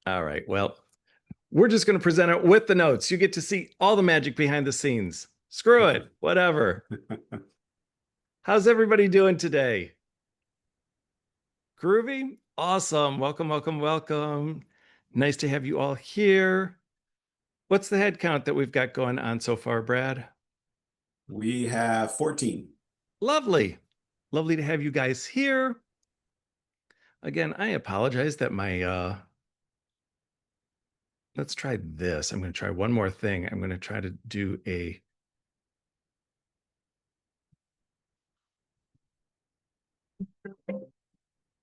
All right. Well, we're just going to present it with the notes. You get to see all the magic behind the scenes. Screw it. Whatever. How's everybody doing today? Groovy? Awesome. Welcome, welcome, welcome. Nice to have you all here. What's the head count that we've got going on so far, Brad? We have 14. Lovely. Lovely to have you guys here. Again, I apologize that let's try this. I'm going to try one more thing. I'm going to try to do a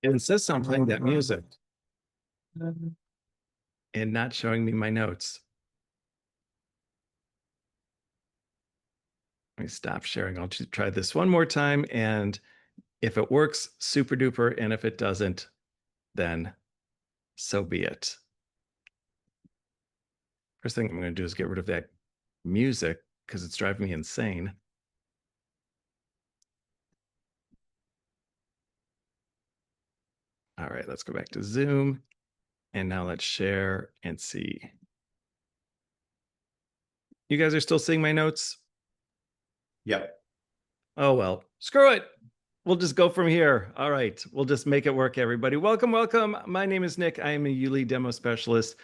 it insists on playing that music and not showing me my notes. Let me stop sharing. I'll just try this one more time. And if it works, super duper. And if it doesn't, then so be it. First thing I'm going to do is get rid of that music because it's driving me insane. All right, let's go back to Zoom. And now let's share and see. You guys are still seeing my notes? Yep. Oh, well, screw it. We'll just go from here. All right, we'll just make it work, everybody. Welcome, welcome. My name is Nick. I am a YouLi demo specialist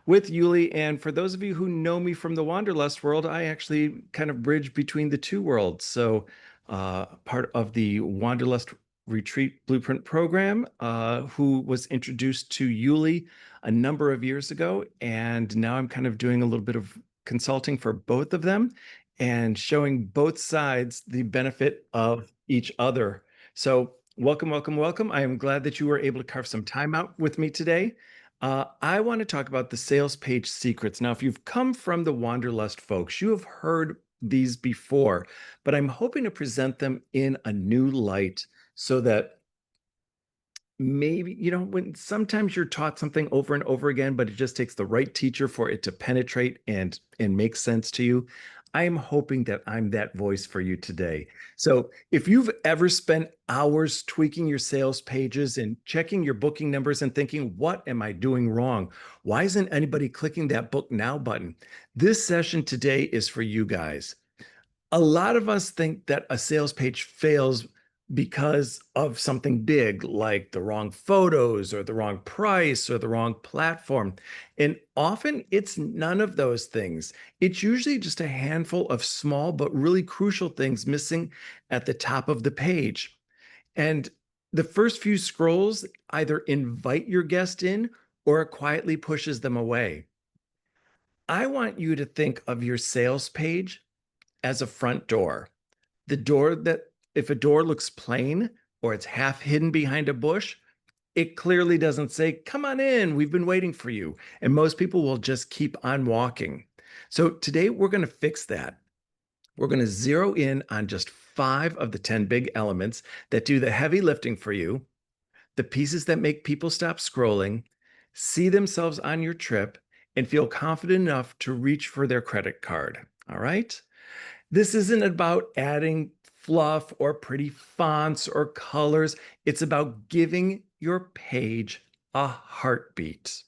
with YouLi. And for those of you who know me from the Wanderlust world, I actually kind of bridge between the two worlds. So, part of the Wanderlust Retreat Blueprint program, who was introduced to YouLi a number of years ago. And now I'm kind of doing a little bit of consulting for both of them and showing both sides the benefit of each other. So, welcome, welcome, welcome. I am glad that you were able to carve some time out with me today. I want to talk about the sales page secrets. Now, if you've come from the Wanderlust folks, you have heard these before, but I'm hoping to present them in a new light so that maybe, when sometimes you're taught something over and over again, but it just takes the right teacher for it to penetrate and make sense to you. I am hoping that I'm that voice for you today. So if you've ever spent hours tweaking your sales pages and checking your booking numbers and thinking, what am I doing wrong? Why isn't anybody clicking that book now button? This session today is for you guys. A lot of us think that a sales page fails because of something big like the wrong photos or the wrong price or the wrong platform. And often it's none of those things. It's usually just a handful of small but really crucial things missing at the top of the page. And the first few scrolls either invite your guest in or it quietly pushes them away. I want you to think of your sales page as a front door. The door that, if a door looks plain or it's half hidden behind a bush, it clearly doesn't say, come on in, we've been waiting for you. And most people will just keep on walking. So today we're going to fix that. We're going to zero in on just 5 of the 10 big elements that do the heavy lifting for you, the pieces that make people stop scrolling, see themselves on your trip, and feel confident enough to reach for their credit card. All right? This isn't about adding fluff or pretty fonts or colors. It's about giving your page a heartbeat.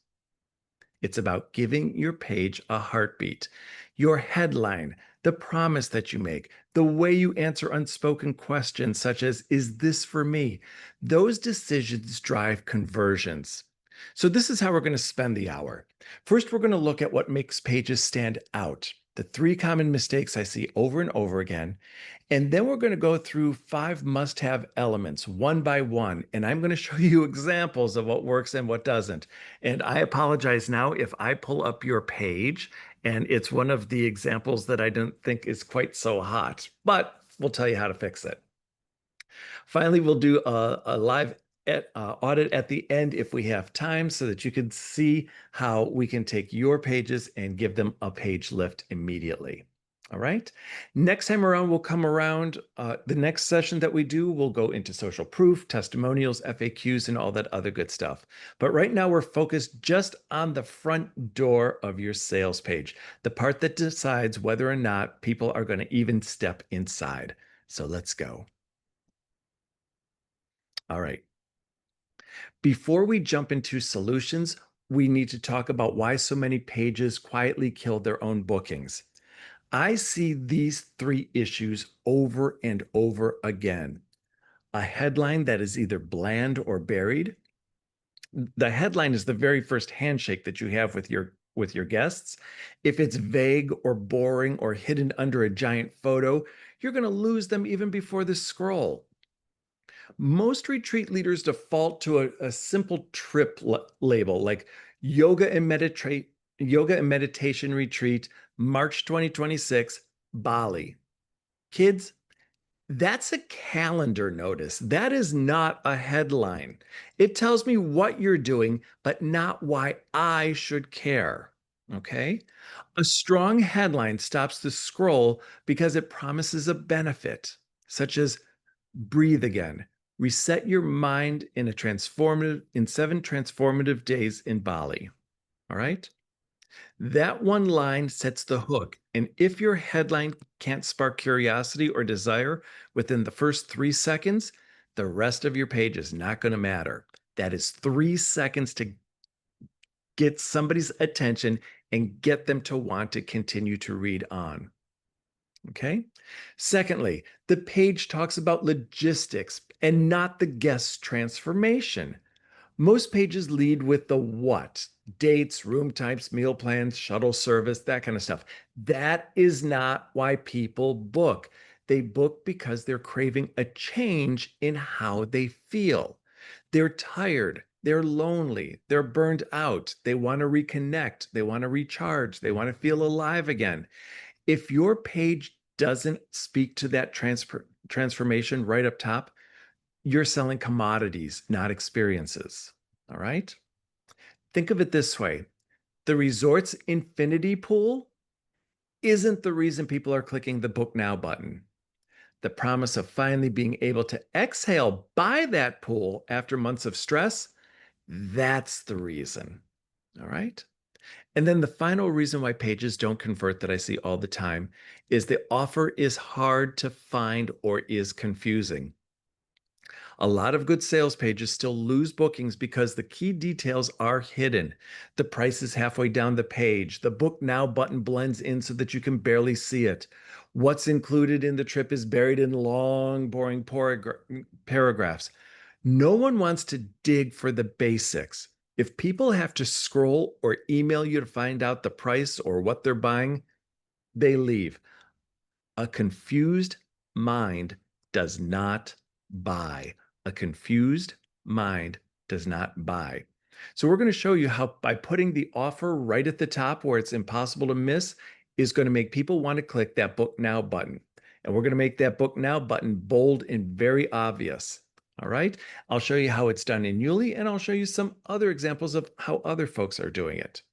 It's about giving your page a heartbeat. Your headline, the promise that you make, the way you answer unspoken questions such as, is this for me? Those decisions drive conversions. So this is how we're going to spend the hour. First, we're going to look at what makes pages stand out, the 3 common mistakes I see over and over again. And then we're going to go through 5 must-have elements one by one. And I'm going to show you examples of what works and what doesn't. And I apologize now if I pull up your page and it's one of the examples that I don't think is quite so hot, but we'll tell you how to fix it. Finally, we'll do a live audit at the end if we have time so that you can see how we can take your pages and give them a page lift immediately. All right. Next time around, we'll come around. The next session that we do, we'll go into social proof, testimonials, FAQs, and all that other good stuff. But right now, we're focused just on the front door of your sales page, the part that decides whether or not people are going to even step inside. So let's go. All right. Before we jump into solutions, we need to talk about why so many pages quietly kill their own bookings. I see these three issues over and over again. A headline that is either bland or buried. The headline is the very first handshake that you have with your guests. If it's vague or boring or hidden under a giant photo, you're going to lose them even before the scroll. Most retreat leaders default to a simple trip label like yoga and meditation retreat, March 2026, Bali. Kids, that's a calendar notice. That is not a headline. It tells me what you're doing, but not why I should care. Okay? A strong headline stops the scroll because it promises a benefit, such as breathe again, reset your mind in 7 transformative days in Bali. All right? That one line sets the hook. And if your headline can't spark curiosity or desire within the first 3 seconds, the rest of your page is not going to matter. That is 3 seconds to get somebody's attention and get them to want to continue to read on. Okay. Secondly, the page talks about logistics and not the guest's transformation. Most pages lead with the what: dates, room types, meal plans, shuttle service, that kind of stuff. That is not why people book. They book because they're craving a change in how they feel. They're tired, they're lonely, they're burned out, they want to reconnect, they want to recharge, they want to feel alive again. If your page doesn't speak to that transformation right up top, you're selling commodities, not experiences. All right. Think of it this way: the resort's infinity pool isn't the reason people are clicking the book now button. The promise of finally being able to exhale by that pool after months of stress, that's the reason. All right. And then the final reason why pages don't convert that I see all the time is the offer is hard to find or is confusing. A lot of good sales pages still lose bookings because the key details are hidden. The price is halfway down the page. The book now button blends in so that you can barely see it. What's included in the trip is buried in long, boring paragraphs. No one wants to dig for the basics. If people have to scroll or email you to find out the price or what they're buying, they leave. A confused mind does not buy. A confused mind does not buy. So we're going to show you how by putting the offer right at the top where it's impossible to miss is going to make people want to click that book now button. And we're going to make that book now button bold and very obvious. All right. I'll show you how it's done in YouLi, and I'll show you some other examples of how other folks are doing it.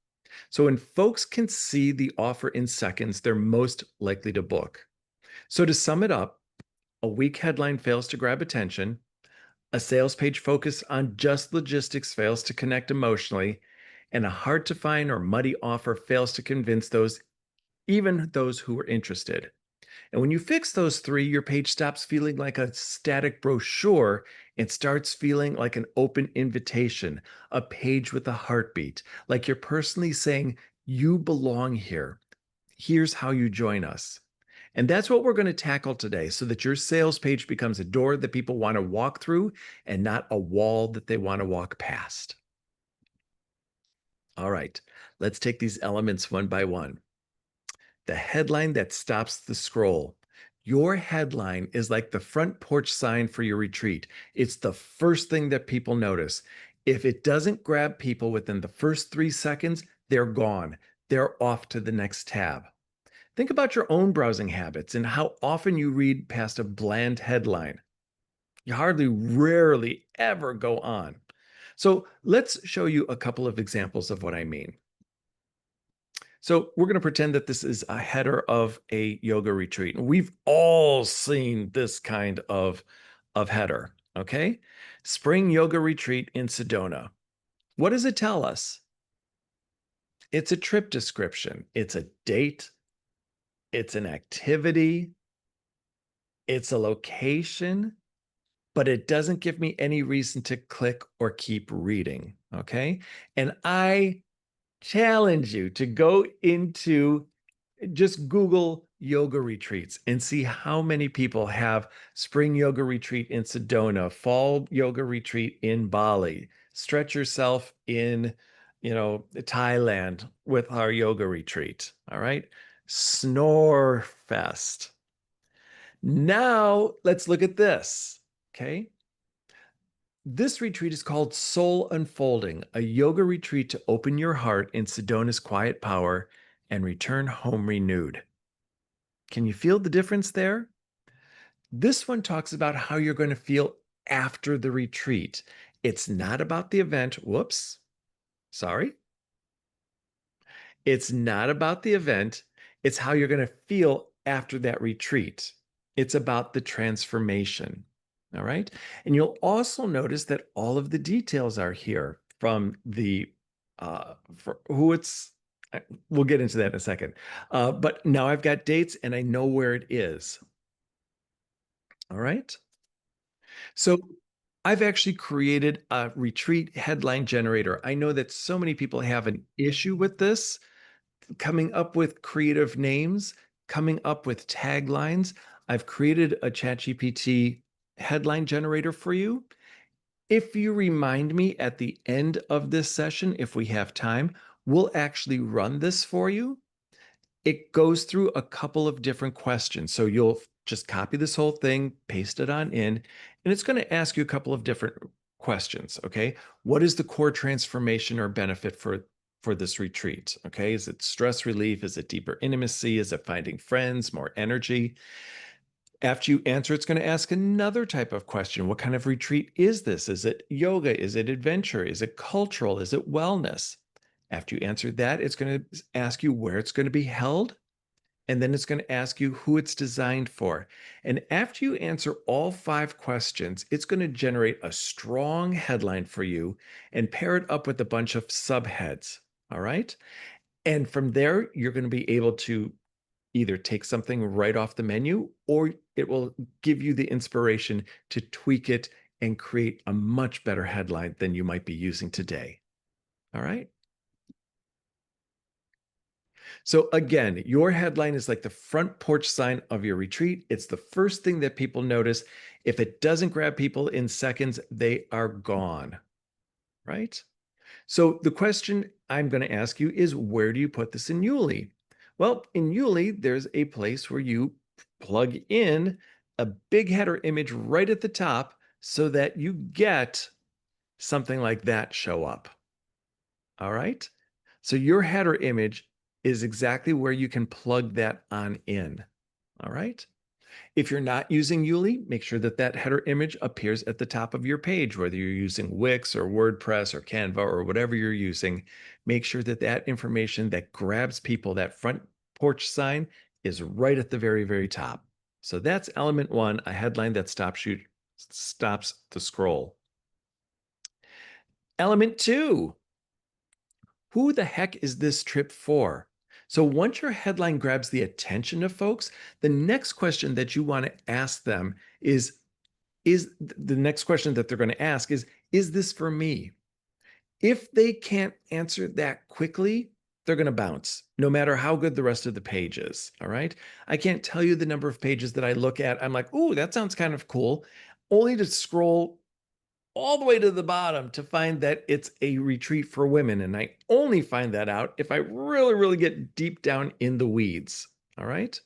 So when folks can see the offer in seconds, they're most likely to book. So to sum it up, a weak headline fails to grab attention. A sales page focused on just logistics fails to connect emotionally. And a hard to find or muddy offer fails to convince even those who are interested. And when you fix those three, your page stops feeling like a static brochure and starts feeling like an open invitation, a page with a heartbeat, like you're personally saying, you belong here. Here's how you join us. And that's what we're going to tackle today so that your sales page becomes a door that people want to walk through and not a wall that they want to walk past. All right, let's take these elements one by one. The headline that stops the scroll. Your headline is like the front porch sign for your retreat. It's the first thing that people notice. If it doesn't grab people within the first 3 seconds, they're gone. They're off to the next tab. Think about your own browsing habits and how often you read past a bland headline. You rarely ever go on. So let's show you a couple of examples of what I mean. So we're going to pretend that this is a header of a yoga retreat. And we've all seen this kind of header, okay? Spring yoga retreat in Sedona. What does it tell us? It's a trip description. It's a date. It's an activity. It's a location. but it doesn't give me any reason to click or keep reading. Okay. And I challenge you to go into just Google yoga retreats and see how many people have spring yoga retreat in Sedona, fall yoga retreat in Bali, stretch yourself in, Thailand with our yoga retreat. All right. Snore fest. Now let's look at this. Okay. This retreat is called Soul Unfolding, a yoga retreat to open your heart in Sedona's quiet power and return home renewed. Can you feel the difference there? This one talks about how you're going to feel after the retreat. It's not about the event. Whoops. Sorry. It's not about the event. It's how you're going to feel after that retreat. It's about the transformation. All right. And you'll also notice that all of the details are here from for who it's, we'll get into that in a second. But now I've got dates and I know where it is. All right. So I've actually created a retreat headline generator. I know that so many people have an issue with this, coming up with creative names, coming up with taglines. I've created a ChatGPT headline generator for you. If you remind me at the end of this session, if we have time, we'll actually run this for you. It goes through a couple of different questions. So you'll just copy this whole thing, paste it on in, and it's going to ask you a couple of different questions. Okay. What is the core transformation or benefit for this retreat? Okay. Is it stress relief? Is it deeper intimacy? Is it finding friends, more energy? After you answer, it's going to ask another type of question. What kind of retreat is this? Is it yoga? Is it adventure? Is it cultural? Is it wellness? After you answer that, it's going to ask you where it's going to be held. And then it's going to ask you who it's designed for. And after you answer all 5 questions, it's going to generate a strong headline for you and pair it up with a bunch of subheads. All right. And from there, you're going to be able to either take something right off the menu or it will give you the inspiration to tweak it and create a much better headline than you might be using today. All right. So again, your headline is like the front porch sign of your retreat. It's the first thing that people notice. If it doesn't grab people in seconds, they are gone, right? So the question I'm going to ask you is, where do you put this in YouLi? Well, in YouLi, there's a place where you plug in a big header image right at the top so that you get something like that show up. All right. So your header image is exactly where you can plug that on in. All right. If you're not using YouLi, make sure that that header image appears at the top of your page, whether you're using Wix or WordPress or Canva or whatever you're using. Make sure that that information that grabs people, that front porch sign, is right at the very, very top. So that's element 1, a headline that stops the scroll. Element 2, who the heck is this trip for? So once your headline grabs the attention of folks, the next question that you want to ask them is the next question that they're going to ask is this for me? If they can't answer that quickly, they're going to bounce, no matter how good the rest of the page is. All right. I can't tell you the number of pages that I look at. I'm like, oh, that sounds kind of cool, only to scroll all the way to the bottom to find that it's a retreat for women. And I only find that out if I really, really get deep down in the weeds. All right.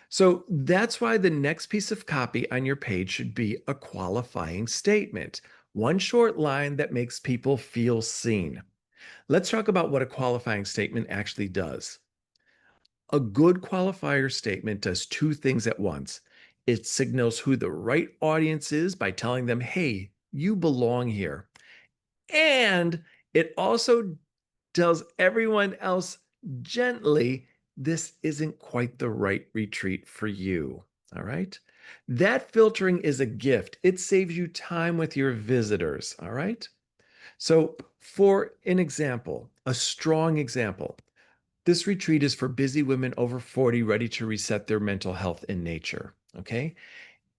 So that's why the next piece of copy on your page should be a qualifying statement, one short line that makes people feel seen. Let's talk about what a qualifying statement actually does. A good qualifier statement does 2 things at once. It signals who the right audience is by telling them, hey, you belong here. And it also tells everyone else gently, this isn't quite the right retreat for you. All right. That filtering is a gift. It saves you time with your visitors. All right. So, for an example, a strong example, this retreat is for busy women over 40 ready to reset their mental health in nature. Okay.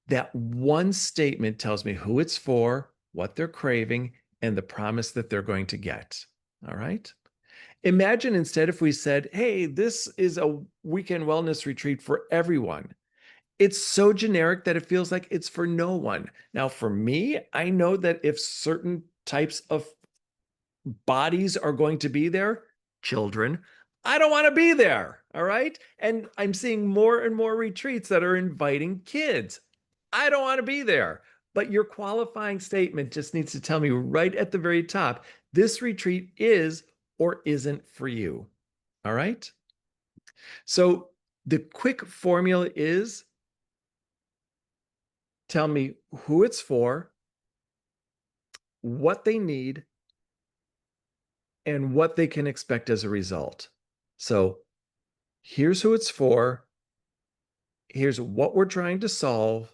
That one statement tells me who it's for, what they're craving, and the promise that they're going to get. All right. Imagine instead if we said, hey, this is a weekend wellness retreat for everyone. It's so generic that it feels like it's for no one. Now, for me, I know that if certain types of bodies are going to be there, children, I don't want to be there. All right. And I'm seeing more and more retreats that are inviting kids. I don't want to be there. But your qualifying statement just needs to tell me right at the very top this retreat is or isn't for you. All right. So the quick formula is tell me who it's for, what they need, and what they can expect as a result. So here's who it's for, here's what we're trying to solve,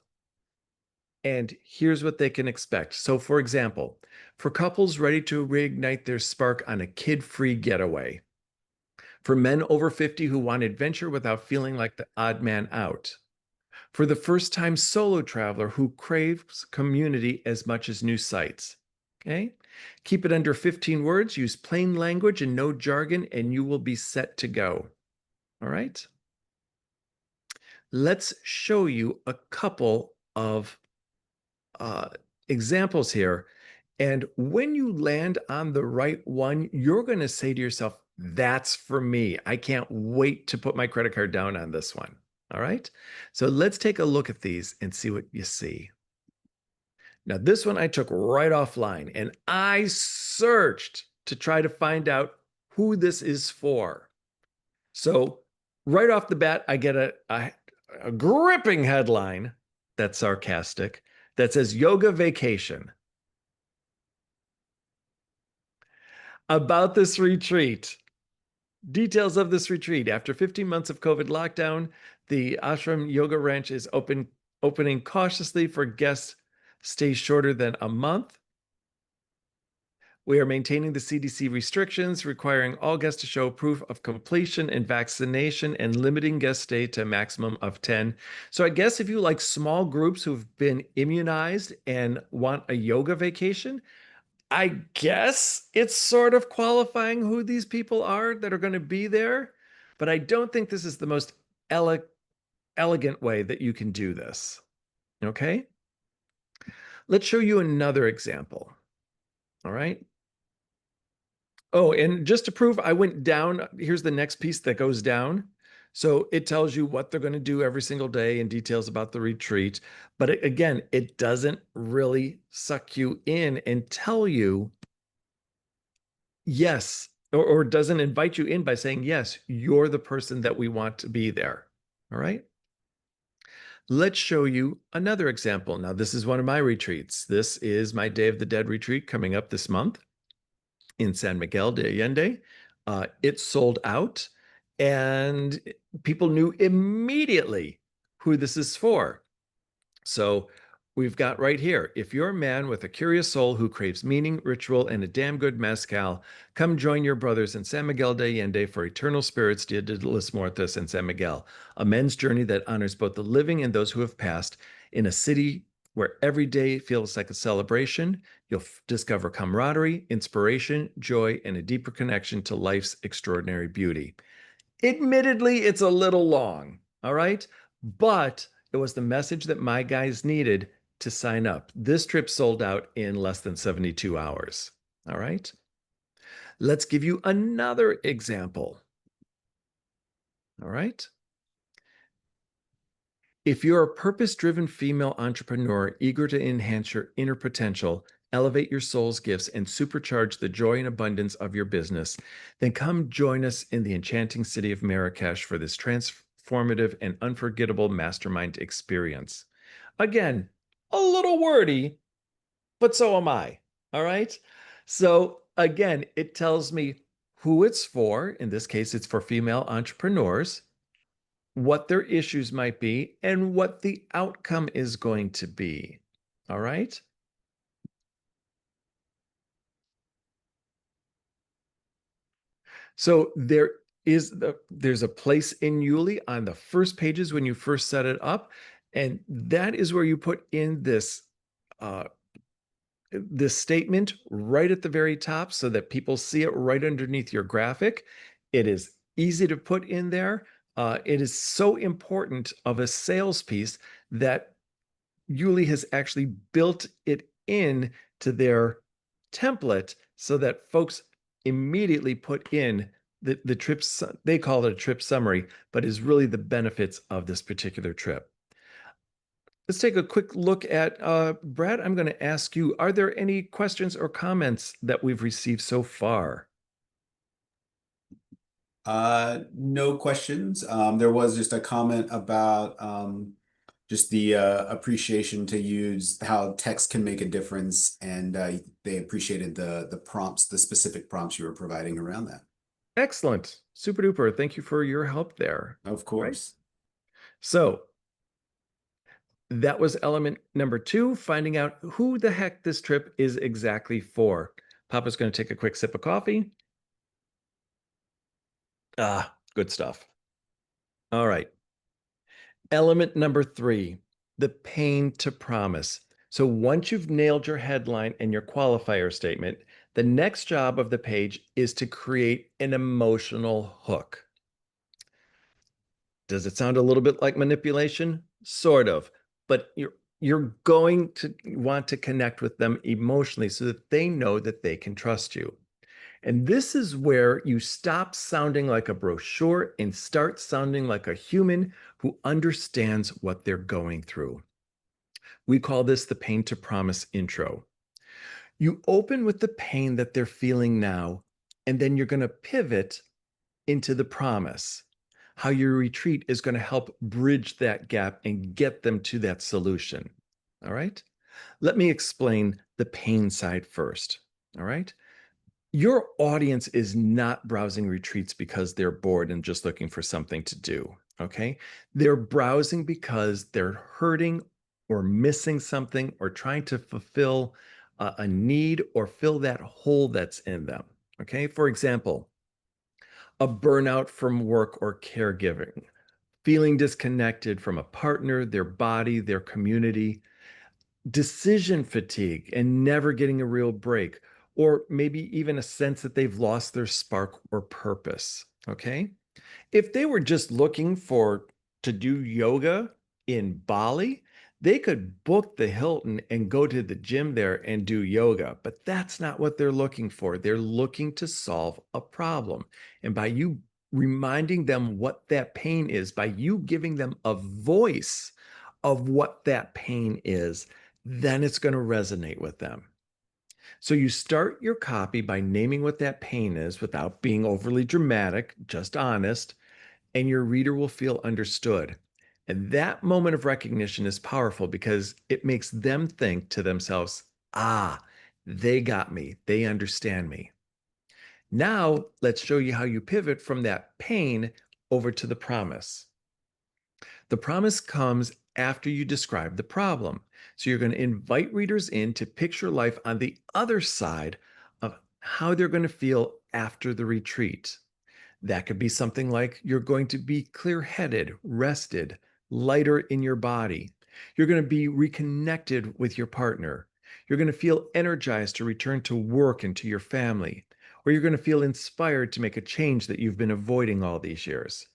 and here's what they can expect. So, for example, for couples ready to reignite their spark on a kid free getaway, for men over 50 who want adventure without feeling like the odd man out, for the first time solo traveler who craves community as much as new sights. Okay? Keep it under 15 words, use plain language and no jargon, and you will be set to go. All right? Let's show you a couple of examples here. And when you land on the right one, you're going to say to yourself, that's for me. I can't wait to put my credit card down on this one. All right. So let's take a look at these and see what you see. Now, this one I took right offline and I searched to try to find out who this is for. So, right off the bat, I get a gripping headline that's sarcastic that says Yoga Vacation. About this retreat. Details of this retreat. After 15 months of COVID lockdown, the Ashram Yoga Ranch is opening cautiously for guests stay shorter than a month. We are maintaining the CDC restrictions, requiring all guests to show proof of completion and vaccination and limiting guest stay to a maximum of 10. So I guess if you like small groups who've been immunized and want a yoga vacation, I guess it's sort of qualifying who these people are that are going to be there, but I don't think this is the most elegant way that you can do this. Okay? Let's show you another example. All right? Oh, and just to prove, I went down. Here's the next piece that goes down. So it tells you what they're going to do every single day and details about the retreat. But again, it doesn't really suck you in and tell you yes, or doesn't invite you in by saying, yes, you're the person that we want to be there. All right. Let's show you another example. Now, this is one of my retreats. This is my Day of the Dead retreat coming up this month in San Miguel de Allende. It sold out, and people knew immediately who this is for. So we've got right here, if you're a man with a curious soul who craves meaning, ritual, and a damn good mezcal, come join your brothers in San Miguel de Allende for Eternal Spirits Dia de los Muertos in San Miguel, a men's journey that honors both the living and those who have passed in a city where every day feels like a celebration. You'll discover camaraderie, inspiration, joy, and a deeper connection to life's extraordinary beauty. Admittedly, it's a little long, all right? But it was the message that my guys needed to sign up. This trip sold out in less than 72 hours, all right? Let's give you another example, all right? If you're a purpose-driven female entrepreneur eager to enhance your inner potential, elevate your soul's gifts, and supercharge the joy and abundance of your business, then come join us in the enchanting city of Marrakesh for this transformative and unforgettable mastermind experience. Again, a little wordy, but so am I. All right. So, again, it tells me who it's for. In this case, it's for female entrepreneurs, what their issues might be, and what the outcome is going to be. All right. So there's a place in YouLi on the first pages when you first set it up. And that is where you put in uh, this statement right at the very top so that people see it right underneath your graphic. It is easy to put in there. It is so important of a sales piece that YouLi has actually built it in to their template so that folks immediately put in the trips. They call it a trip summary, but is really the benefits of this particular trip. Let's take a quick look at Brad. I'm going to ask you, are there any questions or comments that we've received so far? No questions. There was just a comment about just the appreciation to use how text can make a difference, and they appreciated the prompts, the specific prompts you were providing around that. Excellent. Super duper. Thank you for your help there. Of All right. course. So that was element number 2, finding out who the heck this trip is exactly for. Papa's going to take a quick sip of coffee. Ah, good stuff. All right. Element number 3, the pain to promise. So once you've nailed your headline and your qualifier statement, the next job of the page is to create an emotional hook. Does it sound a little bit like manipulation? Sort of, but you're going to want to connect with them emotionally so that they know that they can trust you. And this is where you stop sounding like a brochure and start sounding like a human who understands what they're going through. We call this the pain to promise intro. You open with the pain that they're feeling now, and then you're going to pivot into the promise. How your retreat is going to help bridge that gap and get them to that solution. All right. Let me explain the pain side first. All right. Your audience is not browsing retreats because they're bored and just looking for something to do. Okay. They're browsing because they're hurting or missing something or trying to fulfill a need or fill that hole that's in them. Okay. For example, a burnout from work or caregiving, feeling disconnected from a partner, their body, their community, decision fatigue, and never getting a real break, or maybe even a sense that they've lost their spark or purpose. Okay. If they were just looking for to do yoga in Bali, they could book the Hilton and go to the gym there and do yoga, but that's not what they're looking for. They're looking to solve a problem. And by you reminding them what that pain is, by you giving them a voice of what that pain is, then it's going to resonate with them. So you start your copy by naming what that pain is without being overly dramatic, just honest, and your reader will feel understood. And that moment of recognition is powerful because it makes them think to themselves, ah, they got me. They understand me. Now, let's show you how you pivot from that pain over to the promise. The promise comes after you describe the problem. So you're going to invite readers in to picture life on the other side of how they're going to feel after the retreat. That could be something like you're going to be clear headed, rested, lighter in your body. You're going to be reconnected with your partner. You're going to feel energized to return to work and to your family. Or you're going to feel inspired to make a change that you've been avoiding all these years.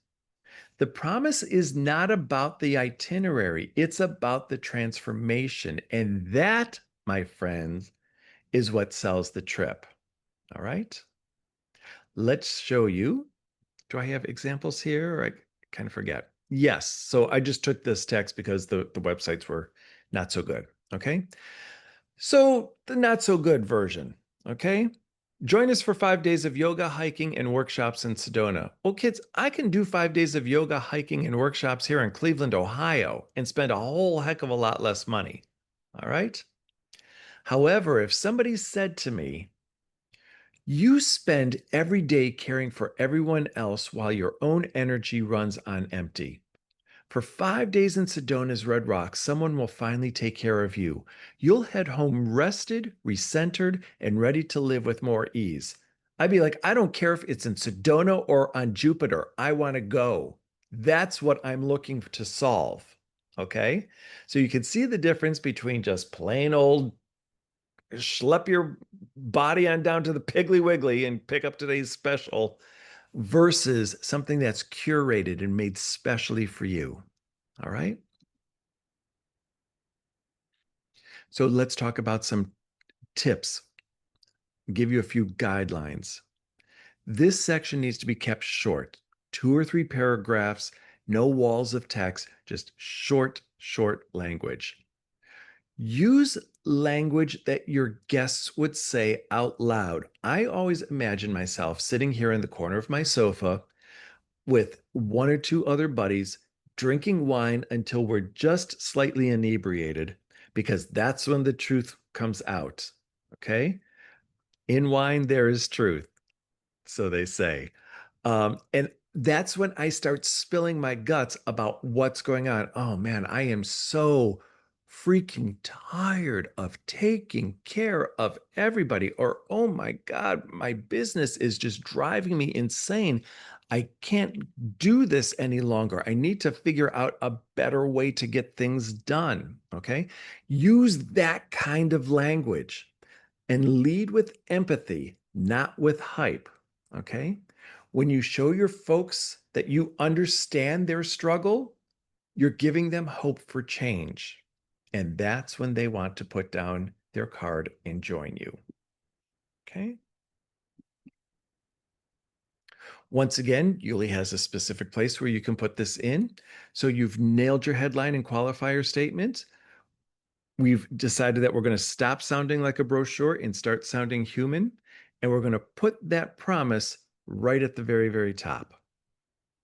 The promise is not about the itinerary, it's about the transformation. And that, my friends, is what sells the trip. All right. Let's show you. Do I have examples here? I kind of forget. Yes. So I just took this text because the websites were not so good. Okay. So the not so good version. Okay. Join us for 5 days of yoga, hiking, and workshops in Sedona. Well, kids, I can do 5 days of yoga, hiking, and workshops here in Cleveland, Ohio, and spend a whole heck of a lot less money. All right. However, if somebody said to me, you spend every day caring for everyone else while your own energy runs on empty. For 5 days in Sedona's Red Rocks, someone will finally take care of you. You'll head home rested, recentered, and ready to live with more ease. I'd be like, I don't care if it's in Sedona or on Jupiter. I want to go. That's what I'm looking to solve. Okay. So you can see the difference between just plain old schlep your body on down to the Piggly Wiggly and pick up today's special versus something that's curated and made specially for you. All right. So let's talk about some tips, give you a few guidelines. This section needs to be kept short, 2 or 3 paragraphs, no walls of text, just short language. Use language that your guests would say out loud. I always imagine myself sitting here in the corner of my sofa with 1 or 2 other buddies drinking wine until we're just slightly inebriated, because that's when the truth comes out. Okay. In wine, there is truth, so they say. And that's when I start spilling my guts about what's going on. Oh man, I am so freaking tired of taking care of everybody. Or, oh my God, my business is just driving me insane. I can't do this any longer. I need to figure out a better way to get things done. Okay. Use that kind of language and lead with empathy, not with hype. Okay. When you show your folks that you understand their struggle, you're giving them hope for change. And that's when they want to put down their card and join you. Okay. Once again, YouLi has a specific place where you can put this in. So you've nailed your headline and qualifier statement. We've decided that we're going to stop sounding like a brochure and start sounding human. And we're going to put that promise right at the very top.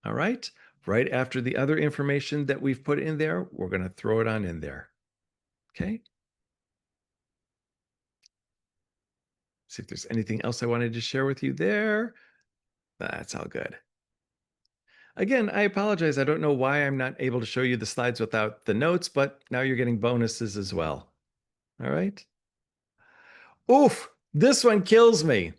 All right. Right after the other information that we've put in there, we're going to throw it on in there. Okay. See if there's anything else I wanted to share with you there. That's all good. Again, I apologize. I don't know why I'm not able to show you the slides without the notes, but now you're getting bonuses as well. All right. Oof, this one kills me.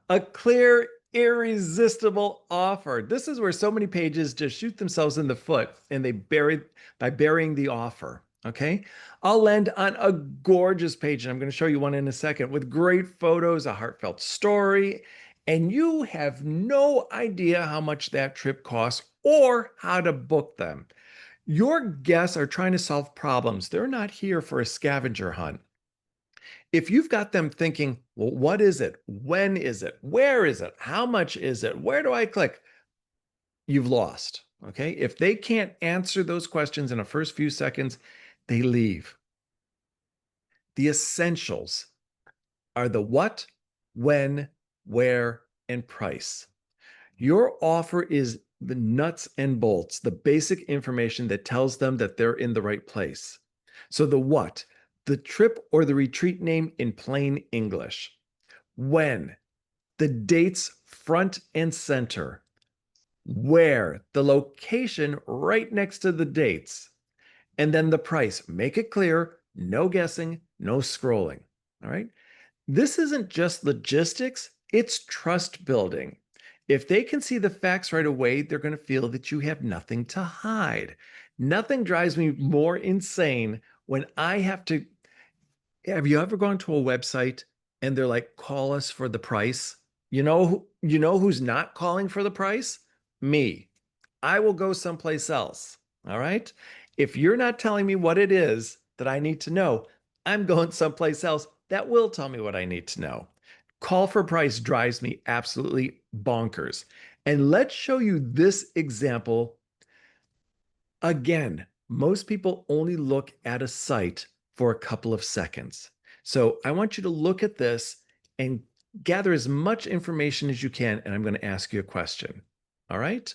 A clear, irresistible offer. This is where so many pages just shoot themselves in the foot and they bury by burying the offer. Okay. I'll land on a gorgeous page, and I'm going to show you one in a second with great photos, a heartfelt story, and you have no idea how much that trip costs or how to book them. Your guests are trying to solve problems. They're not here for a scavenger hunt. If you've got them thinking, well, what is it? When is it? Where is it? How much is it? Where do I click? You've lost. Okay. If they can't answer those questions in the first few seconds, they leave. The essentials are the what, when, where, and price. Your offer is the nuts and bolts, the basic information that tells them that they're in the right place. So the what, the trip or the retreat name in plain English. When, the dates front and center. Where, the location right next to the dates. And then the price. Make it clear, no guessing, no scrolling. All right. This isn't just logistics, it's trust building. If they can see the facts right away, they're going to feel that you have nothing to hide. Nothing drives me more insane when I have to. Have you ever gone to a website and they're like, call us for the price? You know who's not calling for the price? Me. I will go someplace else. All right. If you're not telling me what it is that I need to know, I'm going someplace else that will tell me what I need to know. Call for price drives me absolutely bonkers. And let's show you this example again. Most people only look at a site for a couple of seconds. So I want you to look at this and gather as much information as you can. And I'm going to ask you a question. All right.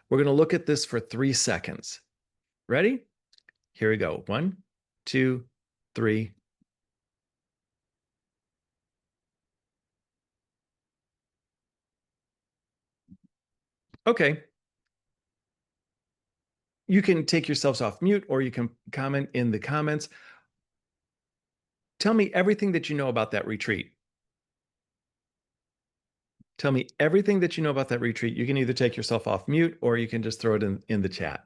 We're going to look at this for 3 seconds. Ready? Here we go. 1, 2, 3. Okay. You can take yourselves off mute or you can comment in the comments. Tell me everything that you know about that retreat. Tell me everything that you know about that retreat. You can either take yourself off mute or you can just throw it in the chat.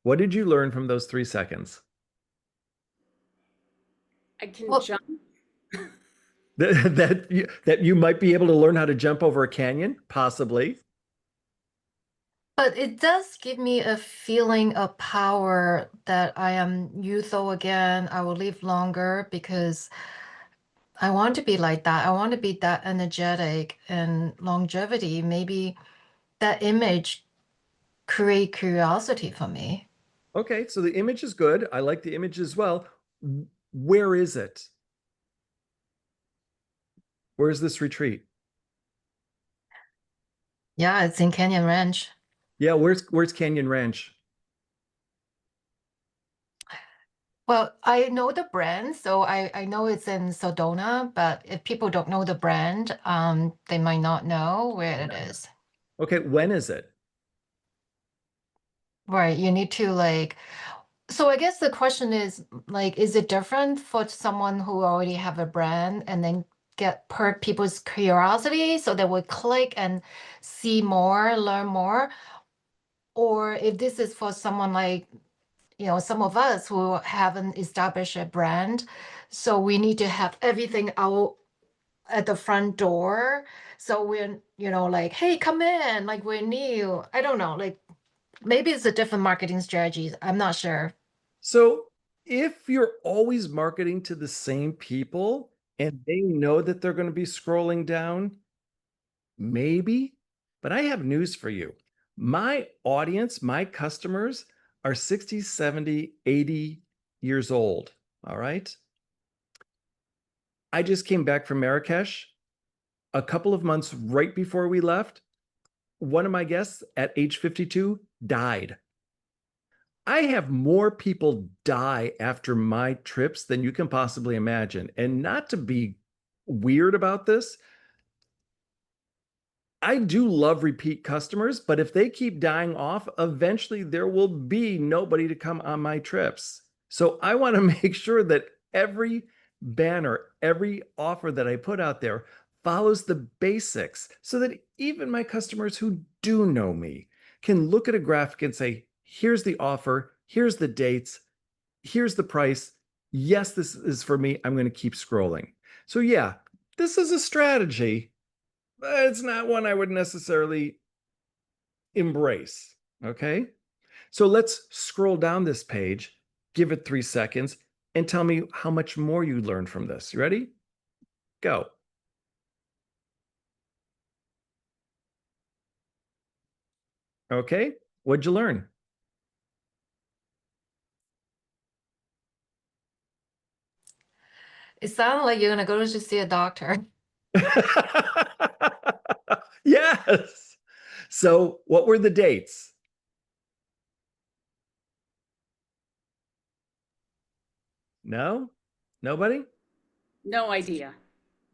What did you learn from those 3 seconds? I can Well, jump. That you might be able to learn how to jump over a canyon, possibly. but it does give me a feeling of power that I am youthful again. I will live longer because I want to be like that. I want to be that energetic and longevity. Maybe that image create curiosity for me. Okay, so the image is good. I like the image as well. Where is it? Where's this retreat? Yeah, it's in Canyon Ranch. Yeah, where's Canyon Ranch? Well, I know the brand, so I know it's in Sedona, but if people don't know the brand, they might not know where it is. Okay, when is it? Right, you need to like, so I guess the question is like, is it different for someone who already have a brand and then get perk people's curiosity so they would click and see more, learn more? Or if this is for someone like, some of us who haven't established a brand, so we need to have everything out at the front door. So we're, like, hey, come in, like we're new. I don't know, like maybe it's a different marketing strategies. I'm not sure. So if you're always marketing to the same people and they know that they're going to be scrolling down, maybe. But I have news for you. My audience, my customers are 60, 70, 80 years old. All right. I just came back from Marrakesh a couple of months right before we left. One of my guests at age 52 died. I have more people die after my trips than you can possibly imagine. And not to be weird about this, I do love repeat customers, but if they keep dying off, eventually there will be nobody to come on my trips. So I want to make sure that every banner, every offer that I put out there follows the basics so that even my customers who do know me can look at a graphic and say, here's the offer, here's the dates, here's the price. Yes, this is for me. I'm going to keep scrolling. So, yeah, this is a strategy, but it's not one I would necessarily embrace. Okay. So let's scroll down this page, give it 3 seconds, and tell me how much more you learned from this. You ready? Go. Okay. What'd you learn? It sounds like you're gonna go to see a doctor. Yes. So, what were the dates? No? Nobody? No idea.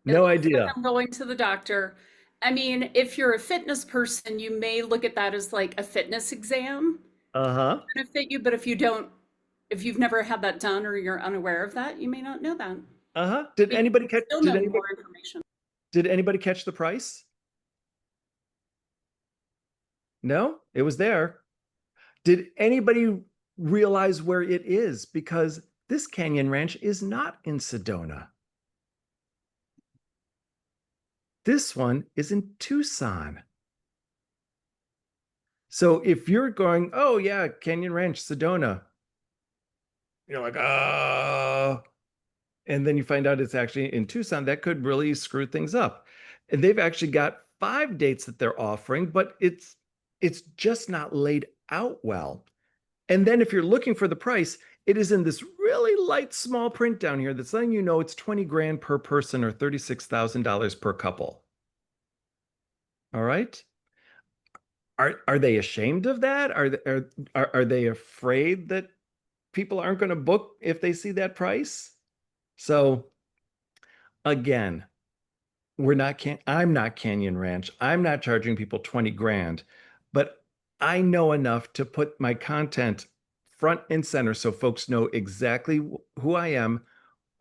It No looks like idea. I'm going to the doctor. I mean, if you're a fitness person, you may look at that as like a fitness exam, Uh-huh. benefit you, but if you don't, if you've never had that done or you're unaware of that, you may not know that. Uh-huh. Did We anybody catch still did know anybody more information. did anybody catch the price? No, it was there. Did anybody realize where it is? Because this Canyon Ranch is not in Sedona. This one is in Tucson. So if you're going, oh yeah, Canyon Ranch, Sedona, you're like, oh, and then you find out it's actually in Tucson, that could really screw things up. And they've actually got 5 dates that they're offering, but it's just not laid out well. And then if you're looking for the price, it is in this really light small print down here that's letting you know it's 20 grand per person or $36,000 per couple. All right. Are they ashamed of that? Are they afraid that people aren't going to book if they see that price? So again, I'm not Canyon Ranch. I'm not charging people 20 grand, but I know enough to put my content front and center so folks know exactly who I am,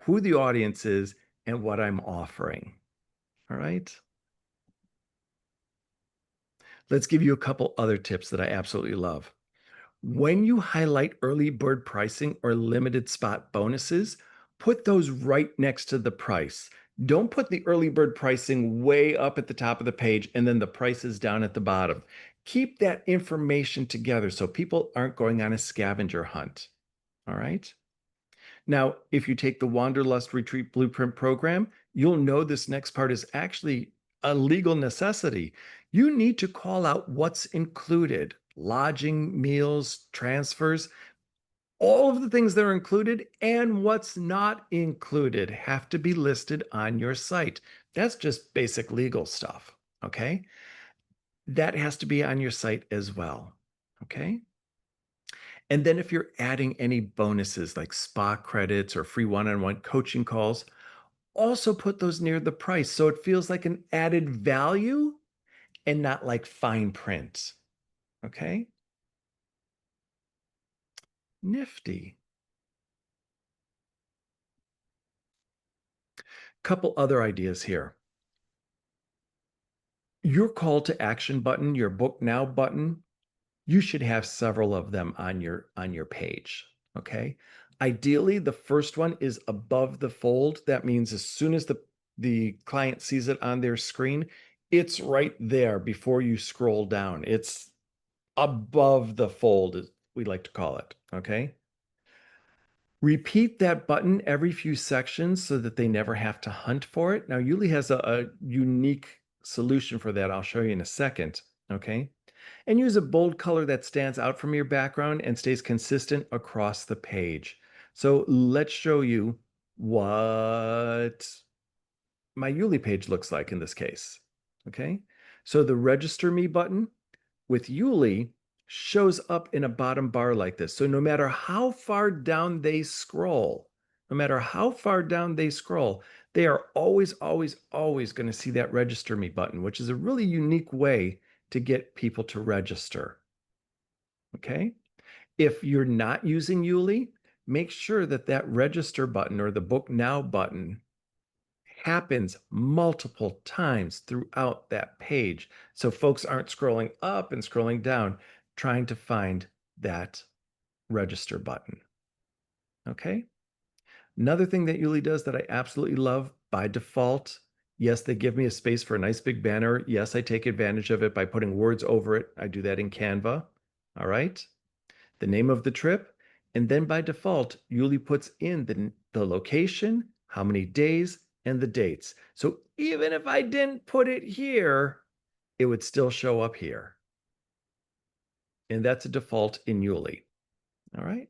who the audience is, and what I'm offering. All right. Let's give you a couple other tips that I absolutely love. When you highlight early bird pricing or limited spot bonuses, put those right next to the price. Don't put the early bird pricing way up at the top of the page and then the prices down at the bottom. Keep that information together so people aren't going on a scavenger hunt. All right. Now, if you take the Wanderlust Retreat Blueprint program, you'll know this next part is actually a legal necessity. You need to call out what's included: lodging, meals, transfers, all of the things that are included and what's not included have to be listed on your site. That's just basic legal stuff, okay? That has to be on your site as well, okay? And then if you're adding any bonuses like spa credits or free one-on-one coaching calls, also put those near the price so it feels like an added value and not like fine print. Okay? Nifty. Couple other ideas here. Your call to action button, your book now button, you should have several of them on your page, okay? Ideally, the first one is above the fold. That means as soon as the client sees it on their screen, it's right there before you scroll down. It's above the fold, as we like to call it, okay? Repeat that button every few sections so that they never have to hunt for it. Now, YouLi has a unique solution for that. I'll show you in a second, okay? And use a bold color that stands out from your background and stays consistent across the page. So let's show you what my YouLi page looks like in this case, okay? So the Register Me button with YouLi shows up in a bottom bar like this. So no matter how far down they scroll, no matter how far down they scroll, they are always, always, always going to see that Register Me button, which is a really unique way to get people to register. Okay? If you're not using YouLi, make sure that that register button or the Book Now button happens multiple times throughout that page. So folks aren't scrolling up and scrolling down trying to find that register button. Okay. Another thing that YouLi does that I absolutely love by default. Yes, they give me a space for a nice big banner. Yes, I take advantage of it by putting words over it. I do that in Canva. All right. The name of the trip. And then by default, YouLi puts in the location, how many days, and the dates. So even if I didn't put it here, it would still show up here. And that's a default in YouLi. All right.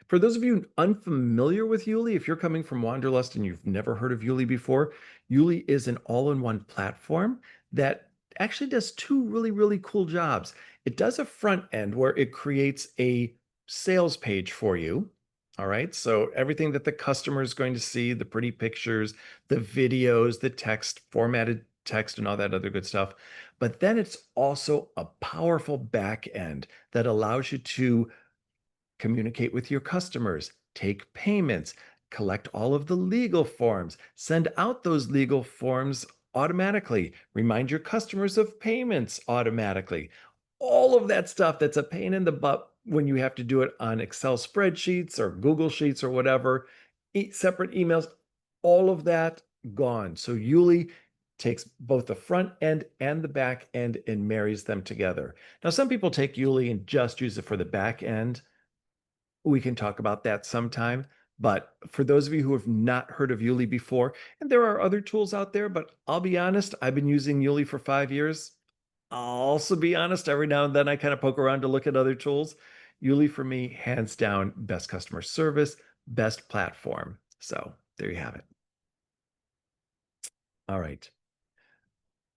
For those of you unfamiliar with YouLi, if you're coming from Wanderlust and you've never heard of YouLi before, YouLi is an all-in-one platform that actually does two really, really cool jobs. It does a front end where it creates a sales page for you. All right. So everything that the customer is going to see, the pretty pictures, the videos, the text, formatted text, and all that other good stuff. But then it's also a powerful back end that allows you to communicate with your customers, take payments, collect all of the legal forms, send out those legal forms automatically, remind your customers of payments automatically. All of that stuff that's a pain in the butt when you have to do it on Excel spreadsheets or Google Sheets or whatever, separate emails, all of that gone. So YouLi takes both the front end and the back end and marries them together. Now, some people take YouLi and just use it for the back end. We can talk about that sometime. But for those of you who have not heard of YouLi before, and there are other tools out there, but I'll be honest, I've been using YouLi for 5 years. I'll also be honest, every now and then I kind of poke around to look at other tools. YouLi for me, hands down, best customer service, best platform. So there you have it. All right.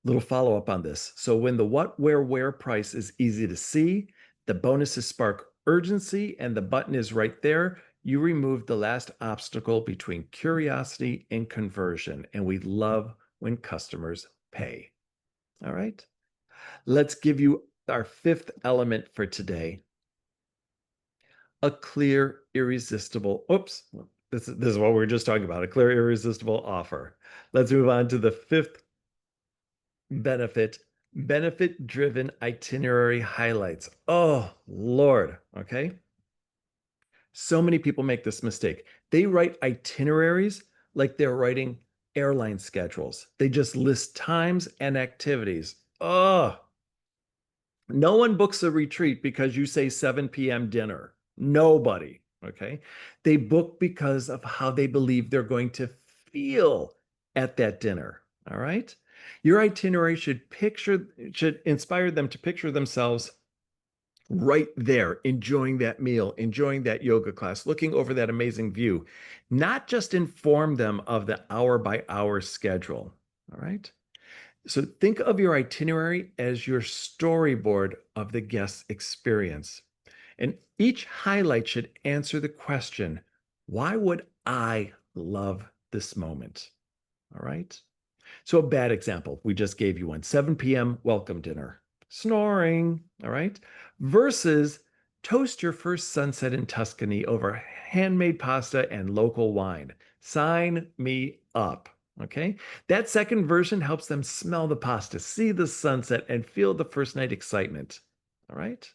Little follow-up on this. So when the what, where price is easy to see, the bonuses spark urgency, and the button is right there, you remove the last obstacle between curiosity and conversion. And we love when customers pay. All right. Let's give you our fifth element for today. A clear, irresistible, this is what we were just talking about, a clear, irresistible offer. Let's move on to the fifth benefit, Benefit-driven itinerary highlights. Oh, Lord. Okay. So many people make this mistake. They write itineraries like they're writing airline schedules. They just list times and activities. Oh, no one books a retreat because you say 7 p.m. dinner. Nobody. Okay. They book because of how they believe they're going to feel at that dinner. All right. Your itinerary should inspire them to picture themselves right there, enjoying that meal, enjoying that yoga class, looking over that amazing view, not just inform them of the hour by hour schedule. All right. So think of your itinerary as your storyboard of the guest's experience. And each highlight should answer the question, why would I love this moment? All right. So a bad example, we just gave you one, 7 p.m. welcome dinner, snoring, all right, versus toast your first sunset in Tuscany over handmade pasta and local wine. Sign me up, okay? That second version helps them smell the pasta, see the sunset, and feel the first night excitement, all right?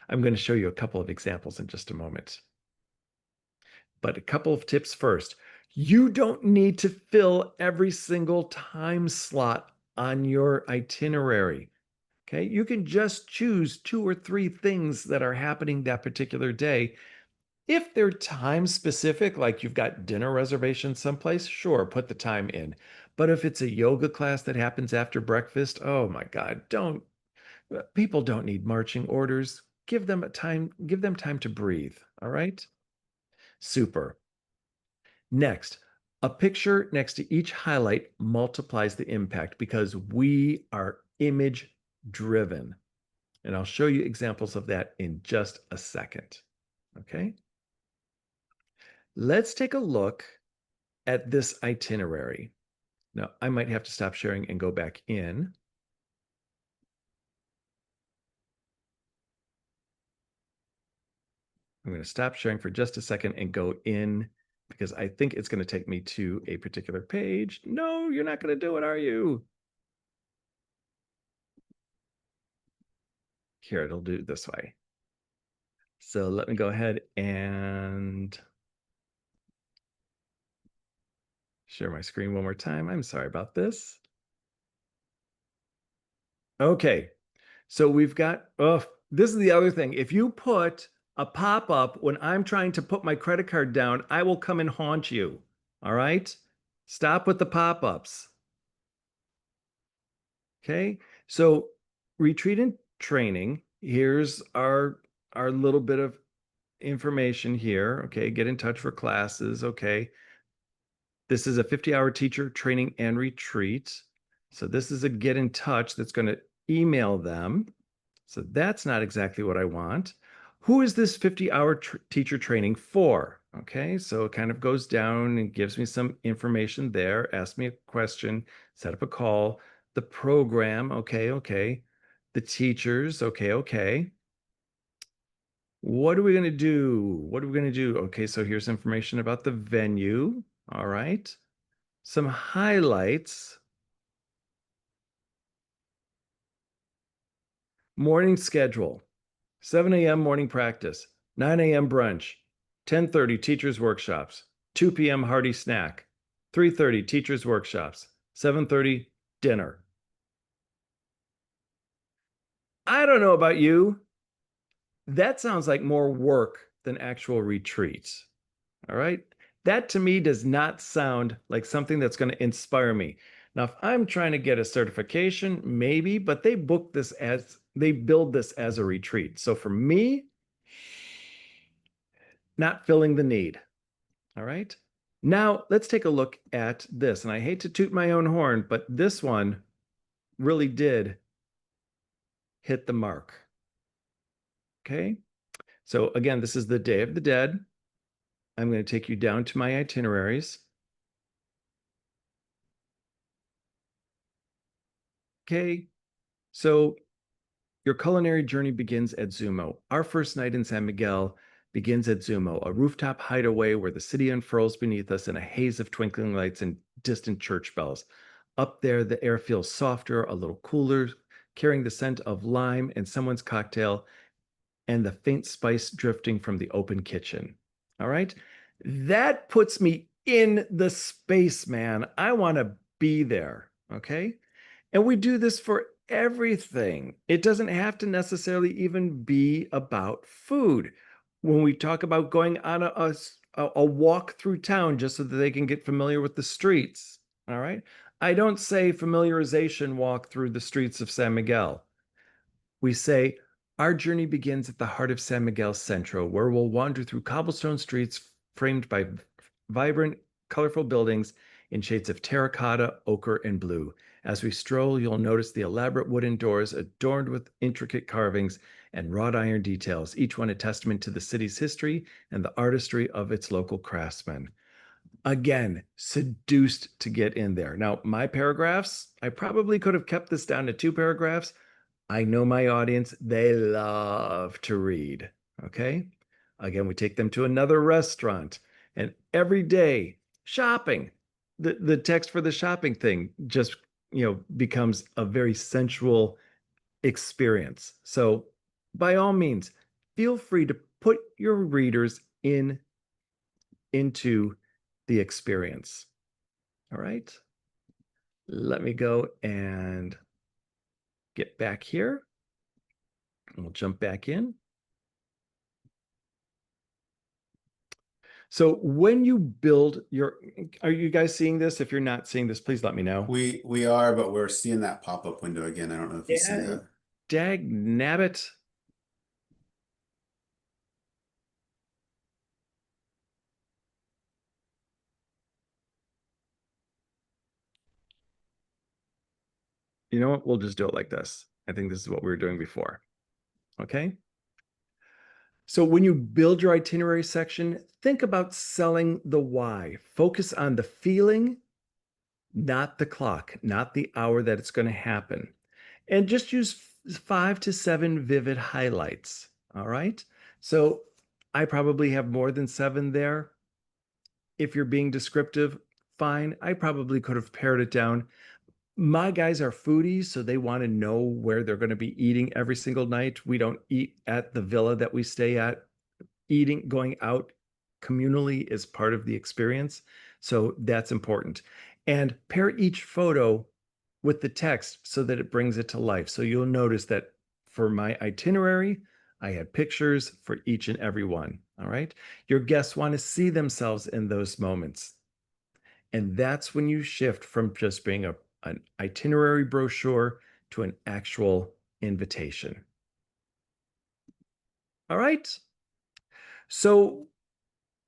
I'm going to show you a couple of examples in just a moment. But a couple of tips first. You don't need to fill every single time slot on your itinerary. Okay. You can just choose 2 or 3 things that are happening that particular day. If they're time specific, like you've got dinner reservations someplace, sure, put the time in. But if it's a yoga class that happens after breakfast, oh my God, people don't need marching orders. Give them time to breathe. All right. Super. Next, a picture next to each highlight multiplies the impact because we are image driven. And I'll show you examples of that in just a second. Okay. Let's take a look at this itinerary. Now, I might have to stop sharing and go back in. I'm going to stop sharing for just a second and go in because I think it's going to take me to a particular page. No, you're not going to do it, are you? Here, it'll do it this way. So let me go ahead and share my screen one more time. I'm sorry about this. Okay, so we've got, oh, this is the other thing. If you put a pop-up when I'm trying to put my credit card down, I will come and haunt you. All right? Stop with the pop-ups. Okay, so retreat and training. Here's our little bit of information here. Okay, get in touch for classes. Okay. This is a 50-hour teacher training and retreat. So this is a get in touch that's going to email them. So that's not exactly what I want. Who is this 50-hour teacher training for? Okay, so it kind of goes down and gives me some information there. Ask me a question, set up a call. The program, okay. The teachers, okay. What are we going to do? Okay, so here's information about the venue. All right. Some highlights. Morning schedule. 7 a.m. morning practice. 9 a.m. brunch. 10:30 teachers workshops. 2 p.m. hearty snack. 3:30 teachers workshops. 7:30 dinner. I don't know about you. That sounds like more work than actual retreats. All right. That to me does not sound like something that's going to inspire me. Now, if I'm trying to get a certification, maybe, but they build this as a retreat. So for me, not filling the need. All right. Now let's take a look at this. And I hate to toot my own horn, but this one really did hit the mark. Okay. So again, this is the Day of the Dead. I'm going to take you down to my itineraries. Okay. So your culinary journey begins at Zumo. Our first night in San Miguel begins at Zumo, a rooftop hideaway where the city unfurls beneath us in a haze of twinkling lights and distant church bells. Up there, the air feels softer, a little cooler, carrying the scent of lime and someone's cocktail and the faint spice drifting from the open kitchen. All right. That puts me in the space, man. I want to be there. Okay. And we do this for everything. It doesn't have to necessarily even be about food. When we talk about going on a walk through town just so that they can get familiar with the streets, all right? I don't say familiarization walk through the streets of San Miguel. We say our journey begins at the heart of San Miguel Centro, where we'll wander through cobblestone streets framed by vibrant, colorful buildings in shades of terracotta, ochre, and blue. As we stroll, you'll notice the elaborate wooden doors adorned with intricate carvings and wrought iron details, each one a testament to the city's history and the artistry of its local craftsmen. Again, seduced to get in there. Now, my paragraphs, I probably could have kept this down to 2 paragraphs. I know my audience, they love to read. Okay. Again, we take them to another restaurant and every day shopping. The text for the shopping thing just, becomes a very sensual experience. So by all means, feel free to put your readers into the experience. All right. Let me go and get back here. And we'll jump back in. So when you build are you guys seeing this? If you're not seeing this, please let me know. We are, but we're seeing that pop-up window again. I don't know if you see that. Dag nabbit. You know what? We'll just do it like this. I think this is what we were doing before. Okay. So when you build your itinerary section, think about selling the why. Focus on the feeling, not the clock, not the hour that it's going to happen. And just use 5 to 7 vivid highlights. All right. So I probably have more than 7 there. If you're being descriptive, fine. I probably could have pared it down. My guys are foodies, so they want to know where they're going to be eating every single night. We don't eat at the villa that we stay at. Going out communally is part of the experience. So that's important. And pair each photo with the text so that it brings it to life. So you'll notice that for my itinerary, I had pictures for each and every one. All right. Your guests want to see themselves in those moments. And that's when you shift from just being an itinerary brochure to an actual invitation. All right. So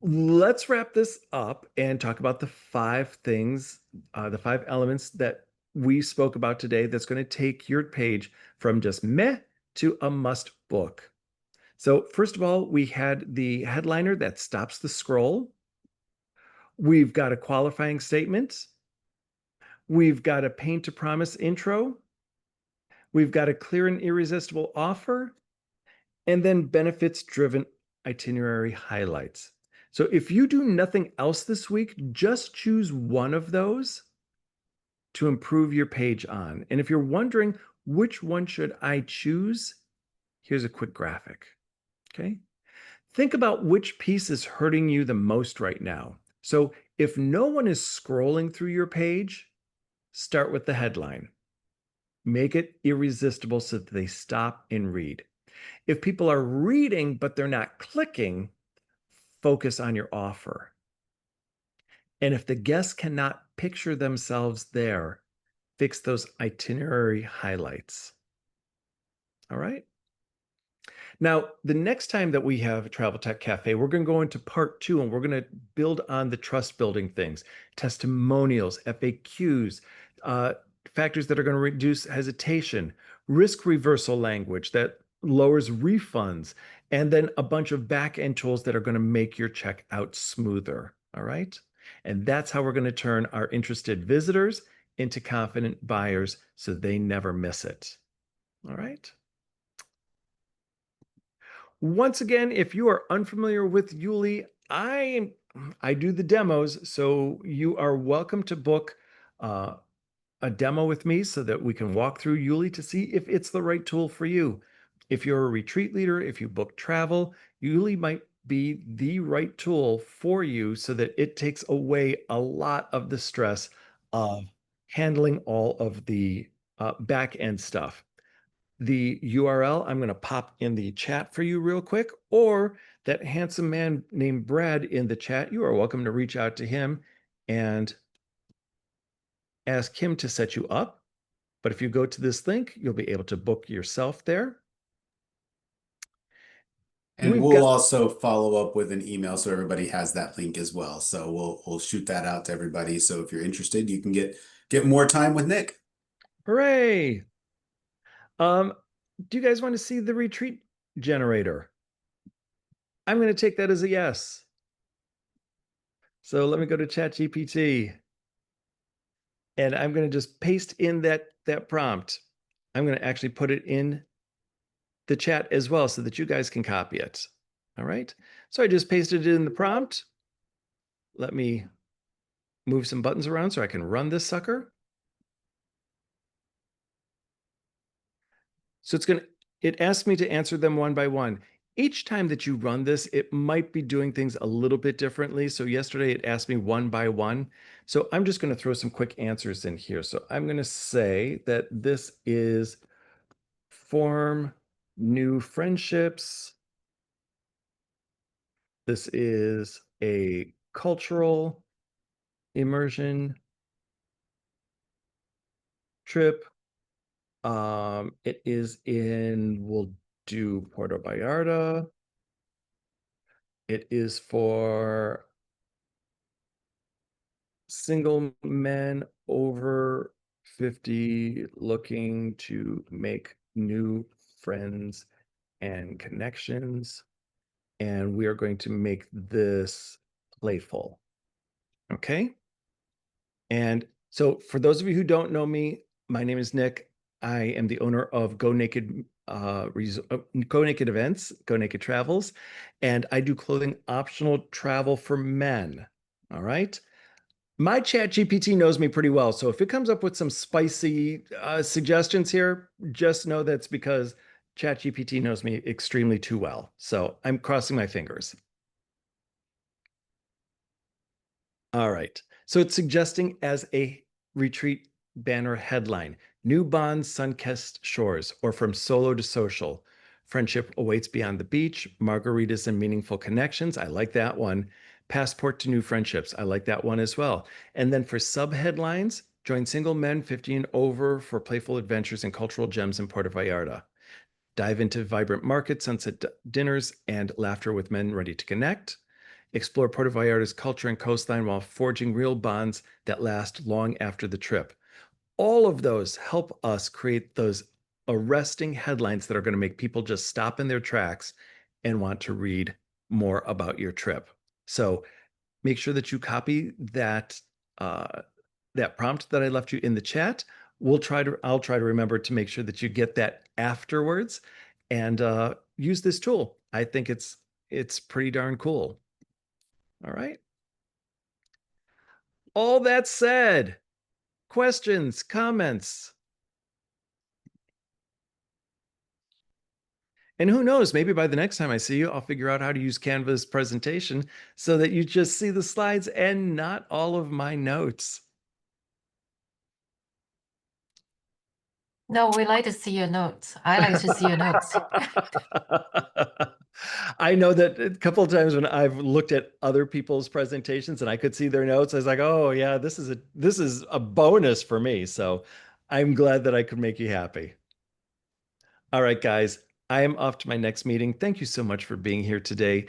let's wrap this up and talk about the 5 things, the 5 elements that we spoke about today that's going to take your page from just meh to a must book. So first of all, we had the headliner that stops the scroll. We've got a qualifying statement. We've got a paint to promise intro. We've got a clear and irresistible offer. And then benefits driven itinerary highlights. So if you do nothing else this week, just choose one of those to improve your page on. And if you're wondering which one should I choose, here's a quick graphic. Okay. Think about which piece is hurting you the most right now. So if no one is scrolling through your page, start with the headline. Make it irresistible so that they stop and read. If people are reading, but they're not clicking, focus on your offer. And if the guests cannot picture themselves there, fix those itinerary highlights. All right. Now, the next time that we have a Travel Tech Cafe, we're going to go into part 2 and we're going to build on the trust building things, testimonials, FAQs, factors that are going to reduce hesitation, risk reversal language that lowers refunds, and then a bunch of back-end tools that are going to make your checkout smoother. All right. And that's how we're going to turn our interested visitors into confident buyers so they never miss it. All right. Once again, if you are unfamiliar with YouLi, I do the demos, so you are welcome to book a demo with me so that we can walk through YouLi to see if it's the right tool for you. If you're a retreat leader, if you book travel, YouLi might be the right tool for you so that it takes away a lot of the stress of handling all of the back end stuff. The URL I'm going to pop in the chat for you real quick, or that handsome man named Brad in the chat. You are welcome to reach out to him and ask him to set you up. But if you go to this link, you'll be able to book yourself there. And we'll also follow up with an email so everybody has that link as well. So we'll shoot that out to everybody. So if you're interested, you can get more time with Nick. Hooray! Do you guys want to see the retreat generator? I'm going to take that as a yes. So let me go to ChatGPT. And I'm going to just paste in that prompt. I'm going to actually put it in the chat as well so that you guys can copy it. All right. So I just pasted it in the prompt. Let me move some buttons around so I can run this sucker. So it asks me to answer them one by one. Each time that you run this, it might be doing things a little bit differently. So yesterday it asked me one by one. So I'm just going to throw some quick answers in here. So I'm going to say that this is form new friendships. This is a cultural immersion trip. It is we'll do Puerto Vallarta. It is for single men over 50 looking to make new friends and connections. And we are going to make this playful. Okay. And so for those of you who don't know me, my name is Nick. I am the owner of Go Naked Go Naked Events, Go Naked Travels, and I do clothing optional travel for men. All right. My chat GPT knows me pretty well. So if it comes up with some spicy suggestions here, just know that's because chat GPT knows me extremely too well. So I'm crossing my fingers. All right. So it's suggesting as a retreat banner headline, New Bonds, Sun-Kissed Shores, or From Solo to Social. Friendship awaits beyond the beach, margaritas and meaningful connections. I like that one. Passport to new friendships. I like that one as well. And then for sub-headlines, join single men 50 and over for playful adventures and cultural gems in Puerto Vallarta. Dive into vibrant markets, sunset dinners, and laughter with men ready to connect. Explore Puerto Vallarta's culture and coastline while forging real bonds that last long after the trip. All of those help us create those arresting headlines that are going to make people just stop in their tracks and want to read more about your trip. So make sure that you copy that that prompt that I left you in the chat. I'll try to remember to make sure that you get that afterwards and use this tool. I think it's pretty darn cool. All right. All that said, questions, comments. And who knows, maybe by the next time I see you, I'll figure out how to use Canva's presentation so that you just see the slides and not all of my notes. No, we like to see your notes. I like to see your notes. I know that a couple of times when I've looked at other people's presentations and I could see their notes, I was like, oh yeah, this is a bonus for me. So I'm glad that I could make you happy. All right, guys, I am off to my next meeting. Thank you so much for being here today.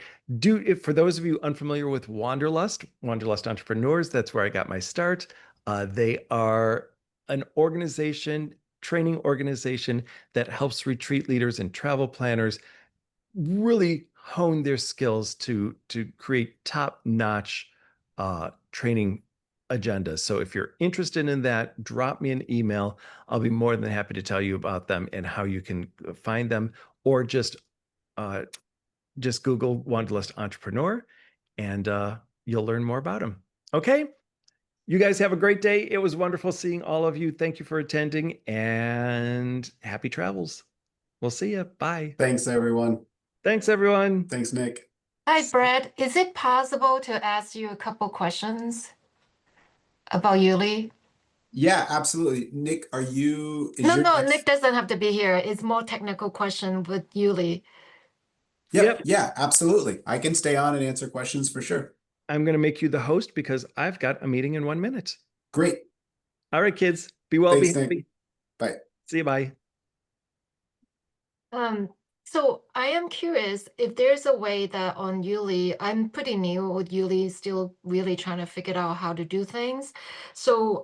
For those of you unfamiliar with Wanderlust Entrepreneurs, that's where I got my start. They are an organization, training organization that helps retreat leaders and travel planners really hone their skills to create top-notch training agendas. So if you're interested in that, drop me an email. I'll be more than happy to tell you about them and how you can find them, or just Google Wanderlust Entrepreneur and you'll learn more about them. Okay. You guys have a great day. It was wonderful seeing all of you. Thank you for attending and happy travels. We'll see you. Bye. Thanks, everyone. Thanks, everyone. Thanks, Nick. Hi, Brad. Is it possible to ask you a couple questions about YouLi? Yeah, absolutely. Nick, is No, your no, Nick next? doesn't have to be here. It's more technical question with YouLi. Yep, Yep. yeah, absolutely. I can stay on and answer questions for sure. I'm going to make you the host because I've got a meeting in 1 minute. Great. All right, kids. Be well, be Thanks, Nick. happy. Bye. See you. Bye. Um, so I am curious if there's a way that on YouLi, I'm pretty new with YouLi, still really trying to figure out how to do things. So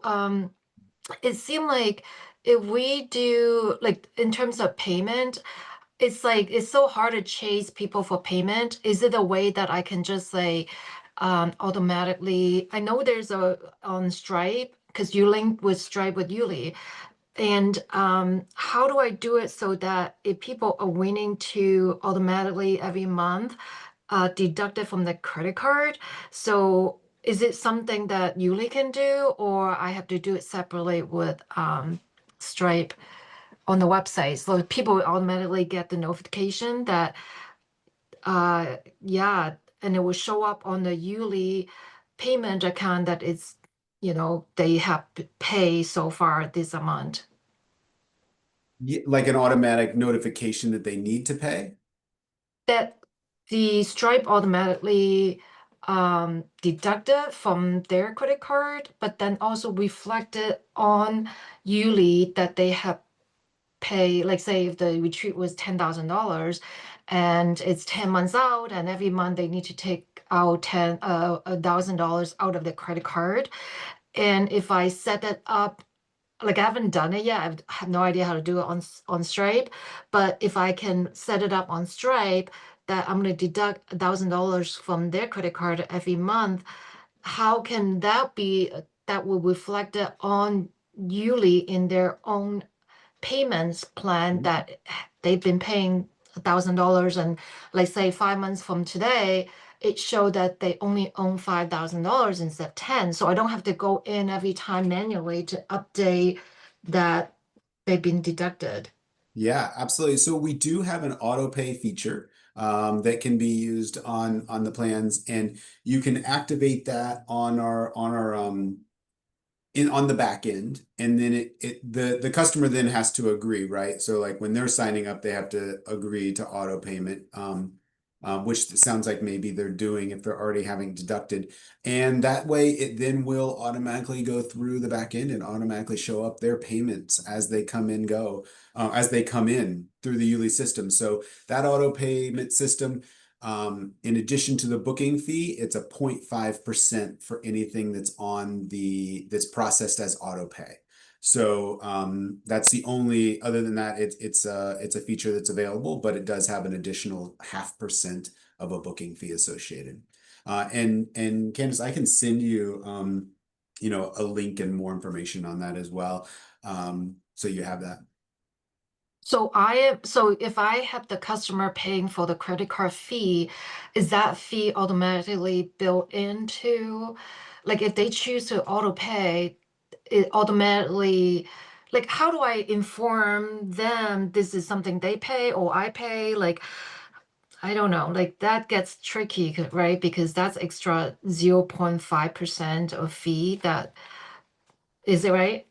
it seemed like if we do like in terms of payment, it's like it's so hard to chase people for payment. Is it a way that I can just say automatically? I know there's a on Stripe because you link with Stripe with YouLi. And how do I do it so that if people are willing to automatically every month deduct it from the credit card? So is it something that Yuli can do, or I have to do it separately with Stripe on the website? So people will automatically get the notification that, yeah, and it will show up on the Yuli payment account that it's, they have pay so far this amount. Like an automatic notification that they need to pay? That the Stripe automatically deducted from their credit card, but then also reflected on Yuli that they have pay, like say if the retreat was $10,000 and it's 10 months out and every month they need to take out $1,000 out of the credit card. And if I set it up, like I haven't done it yet. I have no idea how to do it on Stripe. But if I can set it up on Stripe that I'm going to deduct $1,000 from their credit card every month, how can that be that will reflect it on Yuli in their own payments plan that they've been paying $1,000 and like say 5 months from today it showed that they only own $5,000 instead of 10. So I don't have to go in every time manually to update that they've been deducted. Yeah, absolutely. So we do have an auto pay feature that can be used on the plans, and you can activate that on the back end, and then the customer then has to agree, right? So like when they're signing up, they have to agree to auto payment, which sounds like maybe they're doing if they're already having deducted. And that way it then will automatically go through the back end and automatically show up their payments as they come in through the YouLi system. So that auto payment system, in addition to the booking fee, it's a 0.5% for anything that's processed as auto pay. So that's the only, other than that, it's a feature that's available, but it does have an additional 0.5% of a booking fee associated. And Candace, I can send you a link and more information on that as well. So you have that. So if I have the customer paying for the credit card fee, is that fee automatically built into, like if they choose to auto pay, it automatically, like how do I inform them this is something they pay or I pay? Like I don't know, like that gets tricky, right? Because that's extra 0.5% of fee that, is it right?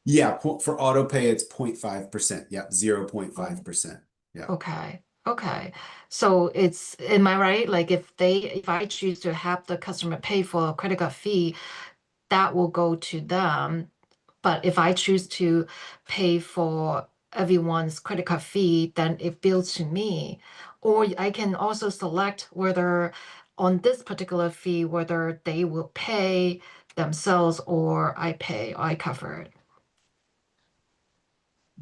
Yeah, for auto pay, it's 0.5%. Yep, 0.5%. Yeah. Okay. Okay. So it's, am I right? Like if I choose to have the customer pay for a credit card fee, that will go to them. But if I choose to pay for everyone's credit card fee, then it bills to me. Or I can also select whether on this particular fee, whether they will pay themselves or I pay, I cover it.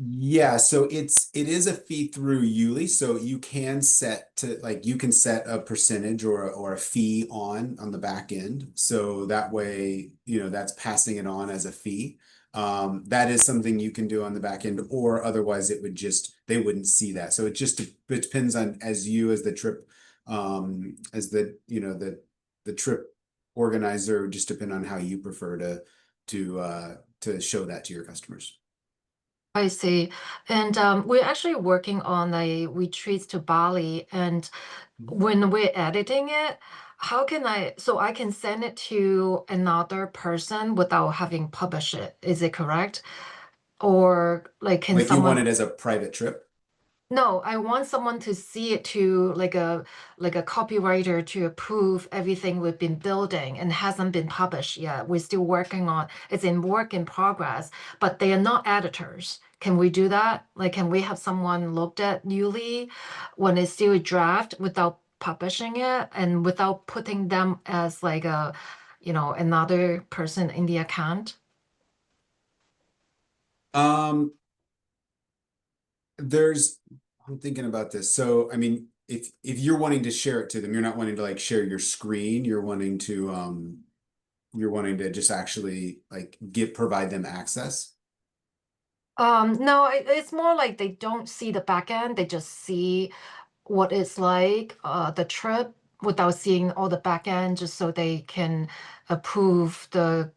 Yeah, so it is a fee through YouLi, so you can set a percentage or a fee on the back end. So that way, that's passing it on as a fee. That is something you can do on the back end, or otherwise they wouldn't see that. So it depends on as the trip, as the trip organizer, just depend on how you prefer to show that to your customers. I see. And we're actually working on a retreat to Bali. And when we're editing it, how can so I can send it to another person without having published it? Is it correct? Or like, can Like you want someone? it as a private trip? No, I want someone to see it to like a copywriter to approve everything we've been building and hasn't been published yet. We're still working on it's in work in progress, but they are not editors. Can we do that? Like, can we have someone looked at YouLi when it's still a draft without publishing it and without putting them as like a, another person in the account? Um, I'm thinking about this. So, I mean, if you're wanting to share it to them, you're not wanting to like share your screen, you're wanting to just actually like provide them access. No, it's more like they don't see the back end. They just see what it's like, the trip without seeing all the back end, just so they can approve the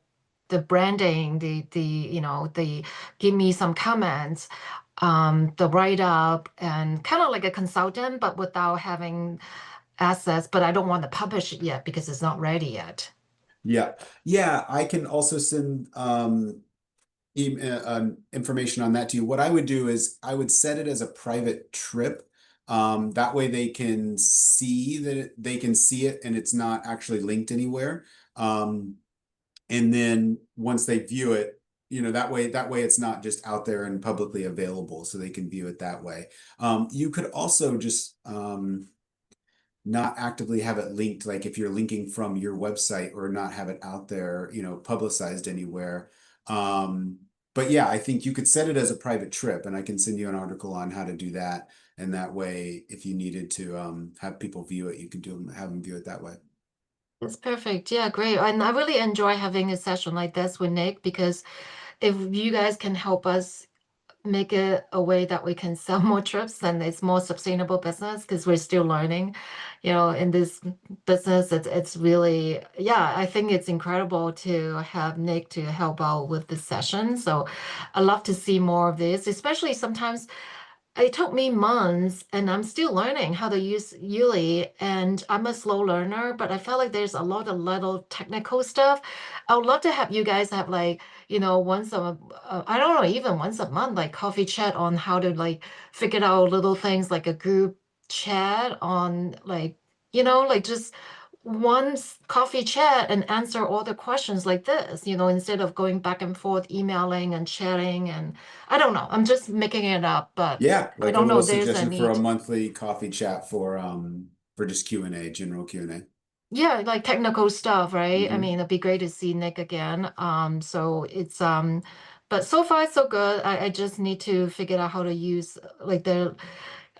branding, the give me some comments, the write up, and kind of like a consultant, but without having access. But I don't want to publish it yet because it's not ready yet. Yeah. Yeah, I can also send information on that to you. What I would do is I would set it as a private trip. That way they can see it and it's not actually linked anywhere. And then once they view it, that way it's not just out there and publicly available, so they can view it that way. You could also just not actively have it linked, like if you're linking from your website or not have it out there, publicized anywhere. Um, but yeah, I think you could set it as a private trip, and I can send you an article on how to do that. And that way, if you needed to have people view it, you could have them view it that way. That's perfect. Yeah, great. And I really enjoy having a session like this with Nick because if you guys can help us make it a way that we can sell more trips and it's more sustainable business because we're still learning, in this business. It's really, yeah, I think it's incredible to have Nick to help out with this session. So I love to see more of this, especially sometimes it took me months and I'm still learning how to use YouLi and I'm a slow learner, but I felt like there's a lot of little technical stuff. I would love to have you guys have like, once I don't know, even once a month, like coffee chat on how to like figure out little things like a group chat on like just coffee chat and answer all the questions like this, instead of going back and forth, emailing and chatting. And I don't know, I'm just making it up, but Yeah, I like a don't know, little there's a suggestion for a need. monthly coffee chat for just Q&A, general Q&A. Yeah, like technical stuff, right? I Hmm. mean, it'd be great to see Nick again. So it's but so far so good. I just need to figure out how to use like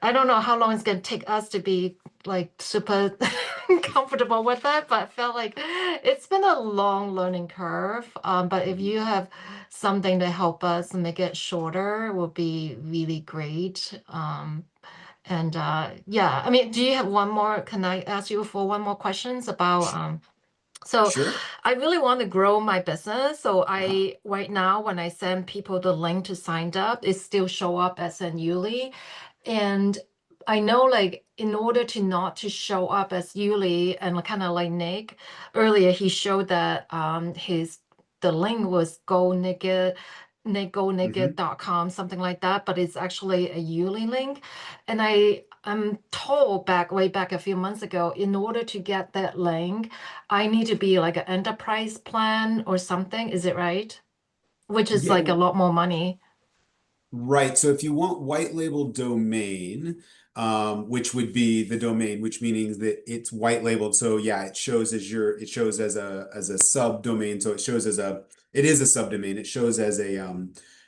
I don't know how long it's gonna take us to be like super comfortable with that, but I felt like it's been a long learning curve. But if you have something to help us make it shorter, would be really great. And yeah, I mean, do you have one more? Can I ask you for one more questions about so Sure. I really want to grow my business. So Uh-huh. I right now when I send people the link to sign up, it still show up as an YouLi. And I know like in order to not to show up as YouLi and kind of like Nick earlier, he showed that the link was Hmm. gonaked.com, something like that, but it's actually a YouLi link. And I'm told way back a few months ago, in order to get that link, I need to be like an enterprise plan or something. Is it right? Which is Yeah, like a lot more money. right. So if you want white label domain, which would be the domain, which means that it's white labeled. So yeah, it shows as a subdomain. So it is a subdomain. It shows as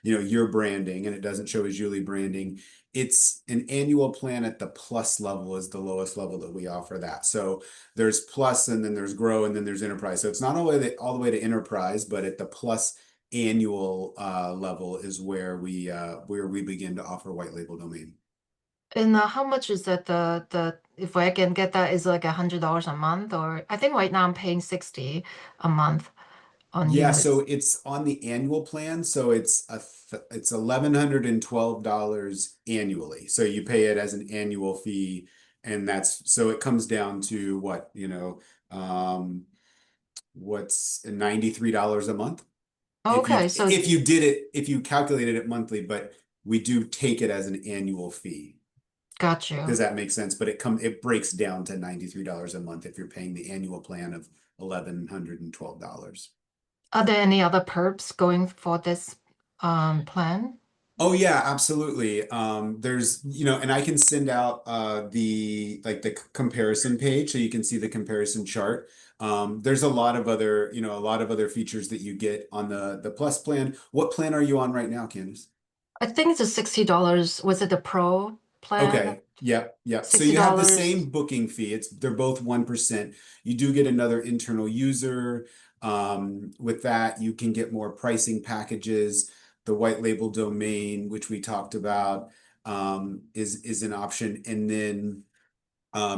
your branding, and it doesn't show as Julie branding. It's an annual plan at the plus level is the lowest level that we offer that. So there's plus and then there's grow and then there's enterprise. So it's not all the way to enterprise, but at the plus annual level is where we begin to offer white label domain. And how much is that if I can get that is like $100 a month, or I think right now I'm paying 60 a month on Yeah, you. so it's on the annual plan, so it's $1,112 annually. So you pay it as an annual fee, and that's so it comes down to what, what's $93 a month Okay, so if you calculated it monthly, but we do take it as an annual fee. got Does you. that make sense? But it breaks down to $93 a month if you're paying the annual plan of $1,112. Are there any other perks going for this plan? Oh yeah, absolutely. There's, and I can send out the comparison page so you can see the comparison chart. There's a lot of other, a lot of other features that you get on the Plus plan. What plan are you on right now, Candace? I think it's a $60. Was it the Pro plan? Okay. Yep. Yep. So you have the $60. same booking fee. They're both 1%. You do get another internal user. With that, you can get more pricing packages. The white label domain, which we talked about, is an option. And then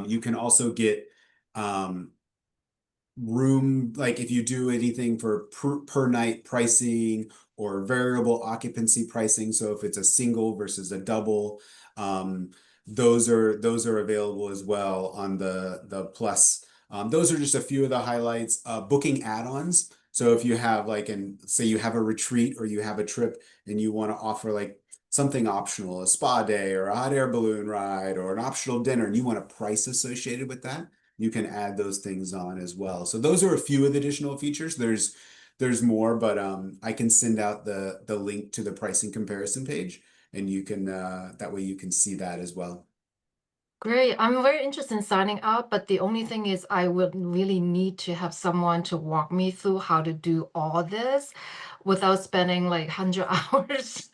you can also get um, room, like if you do anything for per night pricing or variable occupancy pricing. So if it's a single versus a double, um, those are available as well on the plus. Those are just a few of the highlights. Booking add-ons. So if you have say you have a retreat or you have a trip and you want to offer like something optional, a spa day or a hot air balloon ride or an optional dinner, and you want a price associated with that, you can add those things on as well. So those are a few of the additional features. There's more, but I can send out the link to the pricing comparison page, and you can that way you can see that as well. Great. I'm very interested in signing up, but the only thing is I would really need to have someone to walk me through how to do all this without spending like 100 hours.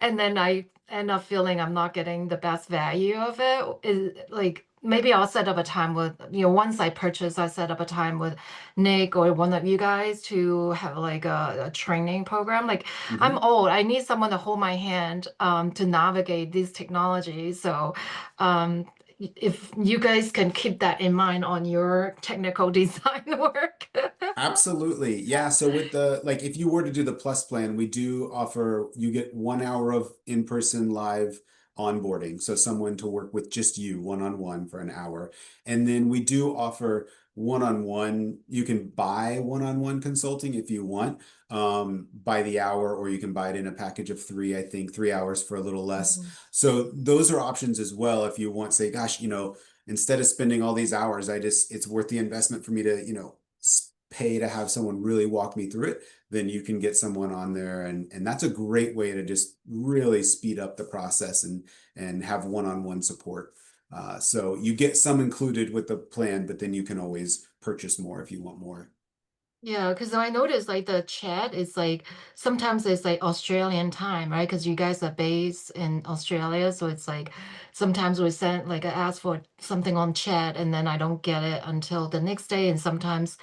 And then I end up feeling I'm not getting the best value of it. Like maybe I'll set up a time with, once I purchase, I set up a time with Nick or one of you guys to have like a training program. Like I'm Mhm. old. I need someone to hold my hand to navigate these technologies. So um, if you guys can keep that in mind on your technical design work. Absolutely. Yeah. So with like if you were to do the plus plan, we do offer you get 1 hour of in-person live onboarding. So someone to work with just you one-on-one for an hour. And then we do offer one-on-one. You can buy one-on-one consulting if you want, by the hour, or you can buy it in a package of three, I think 3 hours for a little less. Mhm. So those are options as well. If you want, say, gosh, instead of spending all these hours, it's worth the investment for me to, pay to have someone really walk me through it, then you can get someone on there, and that's a great way to just really speed up the process and have one-on-one support. So you get some included with the plan, but then you can always purchase more if you want more. Yeah, because I noticed like the chat is like sometimes it's like Australian time, right? Because you guys are based in Australia, so it's like sometimes we send like I ask for something on chat and then I don't get it until the next day, and sometimes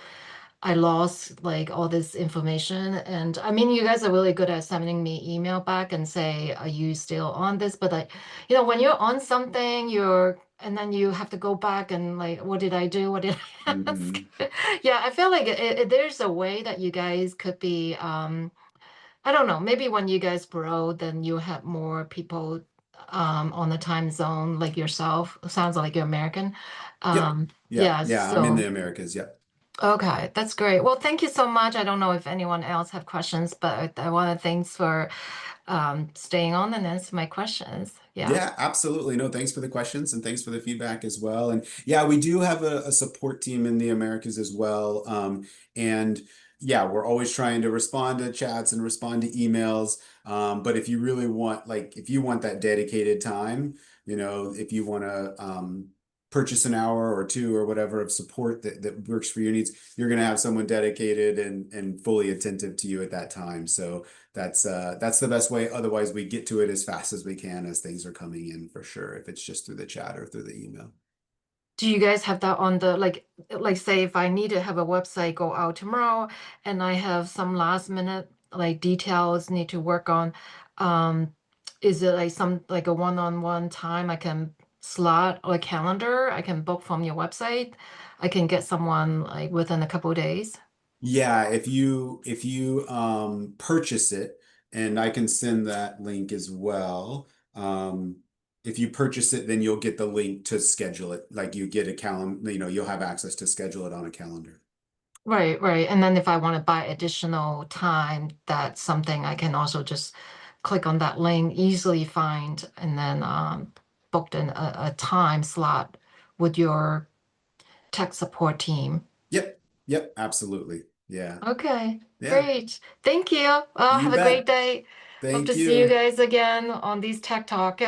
I lost like all this information. And I mean, you guys are really good at sending me email back and say, are you still on this? But like, when you're on something, and then you have to go back and like, what did I do? What did I ask? Hmm. Yeah, I feel like there's a way that you guys could be, I don't know, maybe when you guys grow, then you have more people on the time zone like yourself. Sounds like you're American. Yep. Yeah. Yeah, Yeah. I'm in so. the Americas. Yep. Okay, that's great. Well, thank you so much. I don't know if anyone else have questions, but I want to thanks for staying on and answer my questions. Yeah. Yeah, absolutely. No, thanks for the questions and thanks for the feedback as well. And yeah, we do have a support team in the Americas as well. And yeah, we're always trying to respond to chats and respond to emails. But if you really want, like, if you want that dedicated time, if you want to purchase an hour or two or whatever of support that works for your needs, you're going to have someone dedicated and fully attentive to you at that time. So that's the best way. Otherwise, we get to it as fast as we can as things are coming in for sure, if it's just through the chat or through the email. Do you guys have that on the like say if I need to have a website go out tomorrow and I have some last minute like details need to work on, um, is it like like a one-on-one time I can slot or calendar I can book from your website? I can get someone like within a couple of days. Yeah, if you purchase it, and I can send that link as well. If you purchase it, then you'll get the link to schedule it. Like you get a calendar, you'll have access to schedule it on a calendar. Right, right. And then if I want to buy additional time, that's something I can also just click on that link, easily find, and then booked in a time slot with your tech support team. Yep, yep, absolutely. Yeah, Okay, yeah, great. Thank you. you Have a great bet. day. Hope Thank to see you you. guys again on these Tech Talk.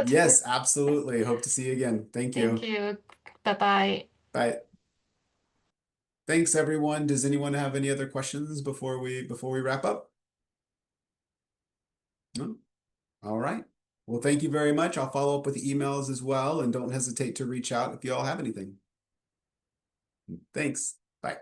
Yes, absolutely. Hope to see you again. Thank Thank you. you. Bye-bye. Bye. Thanks, everyone. Does anyone have any other questions before we wrap up? No? All right. Well, thank you very much. I'll follow up with emails as well, and don't hesitate to reach out if you all have anything. Thanks. Bye.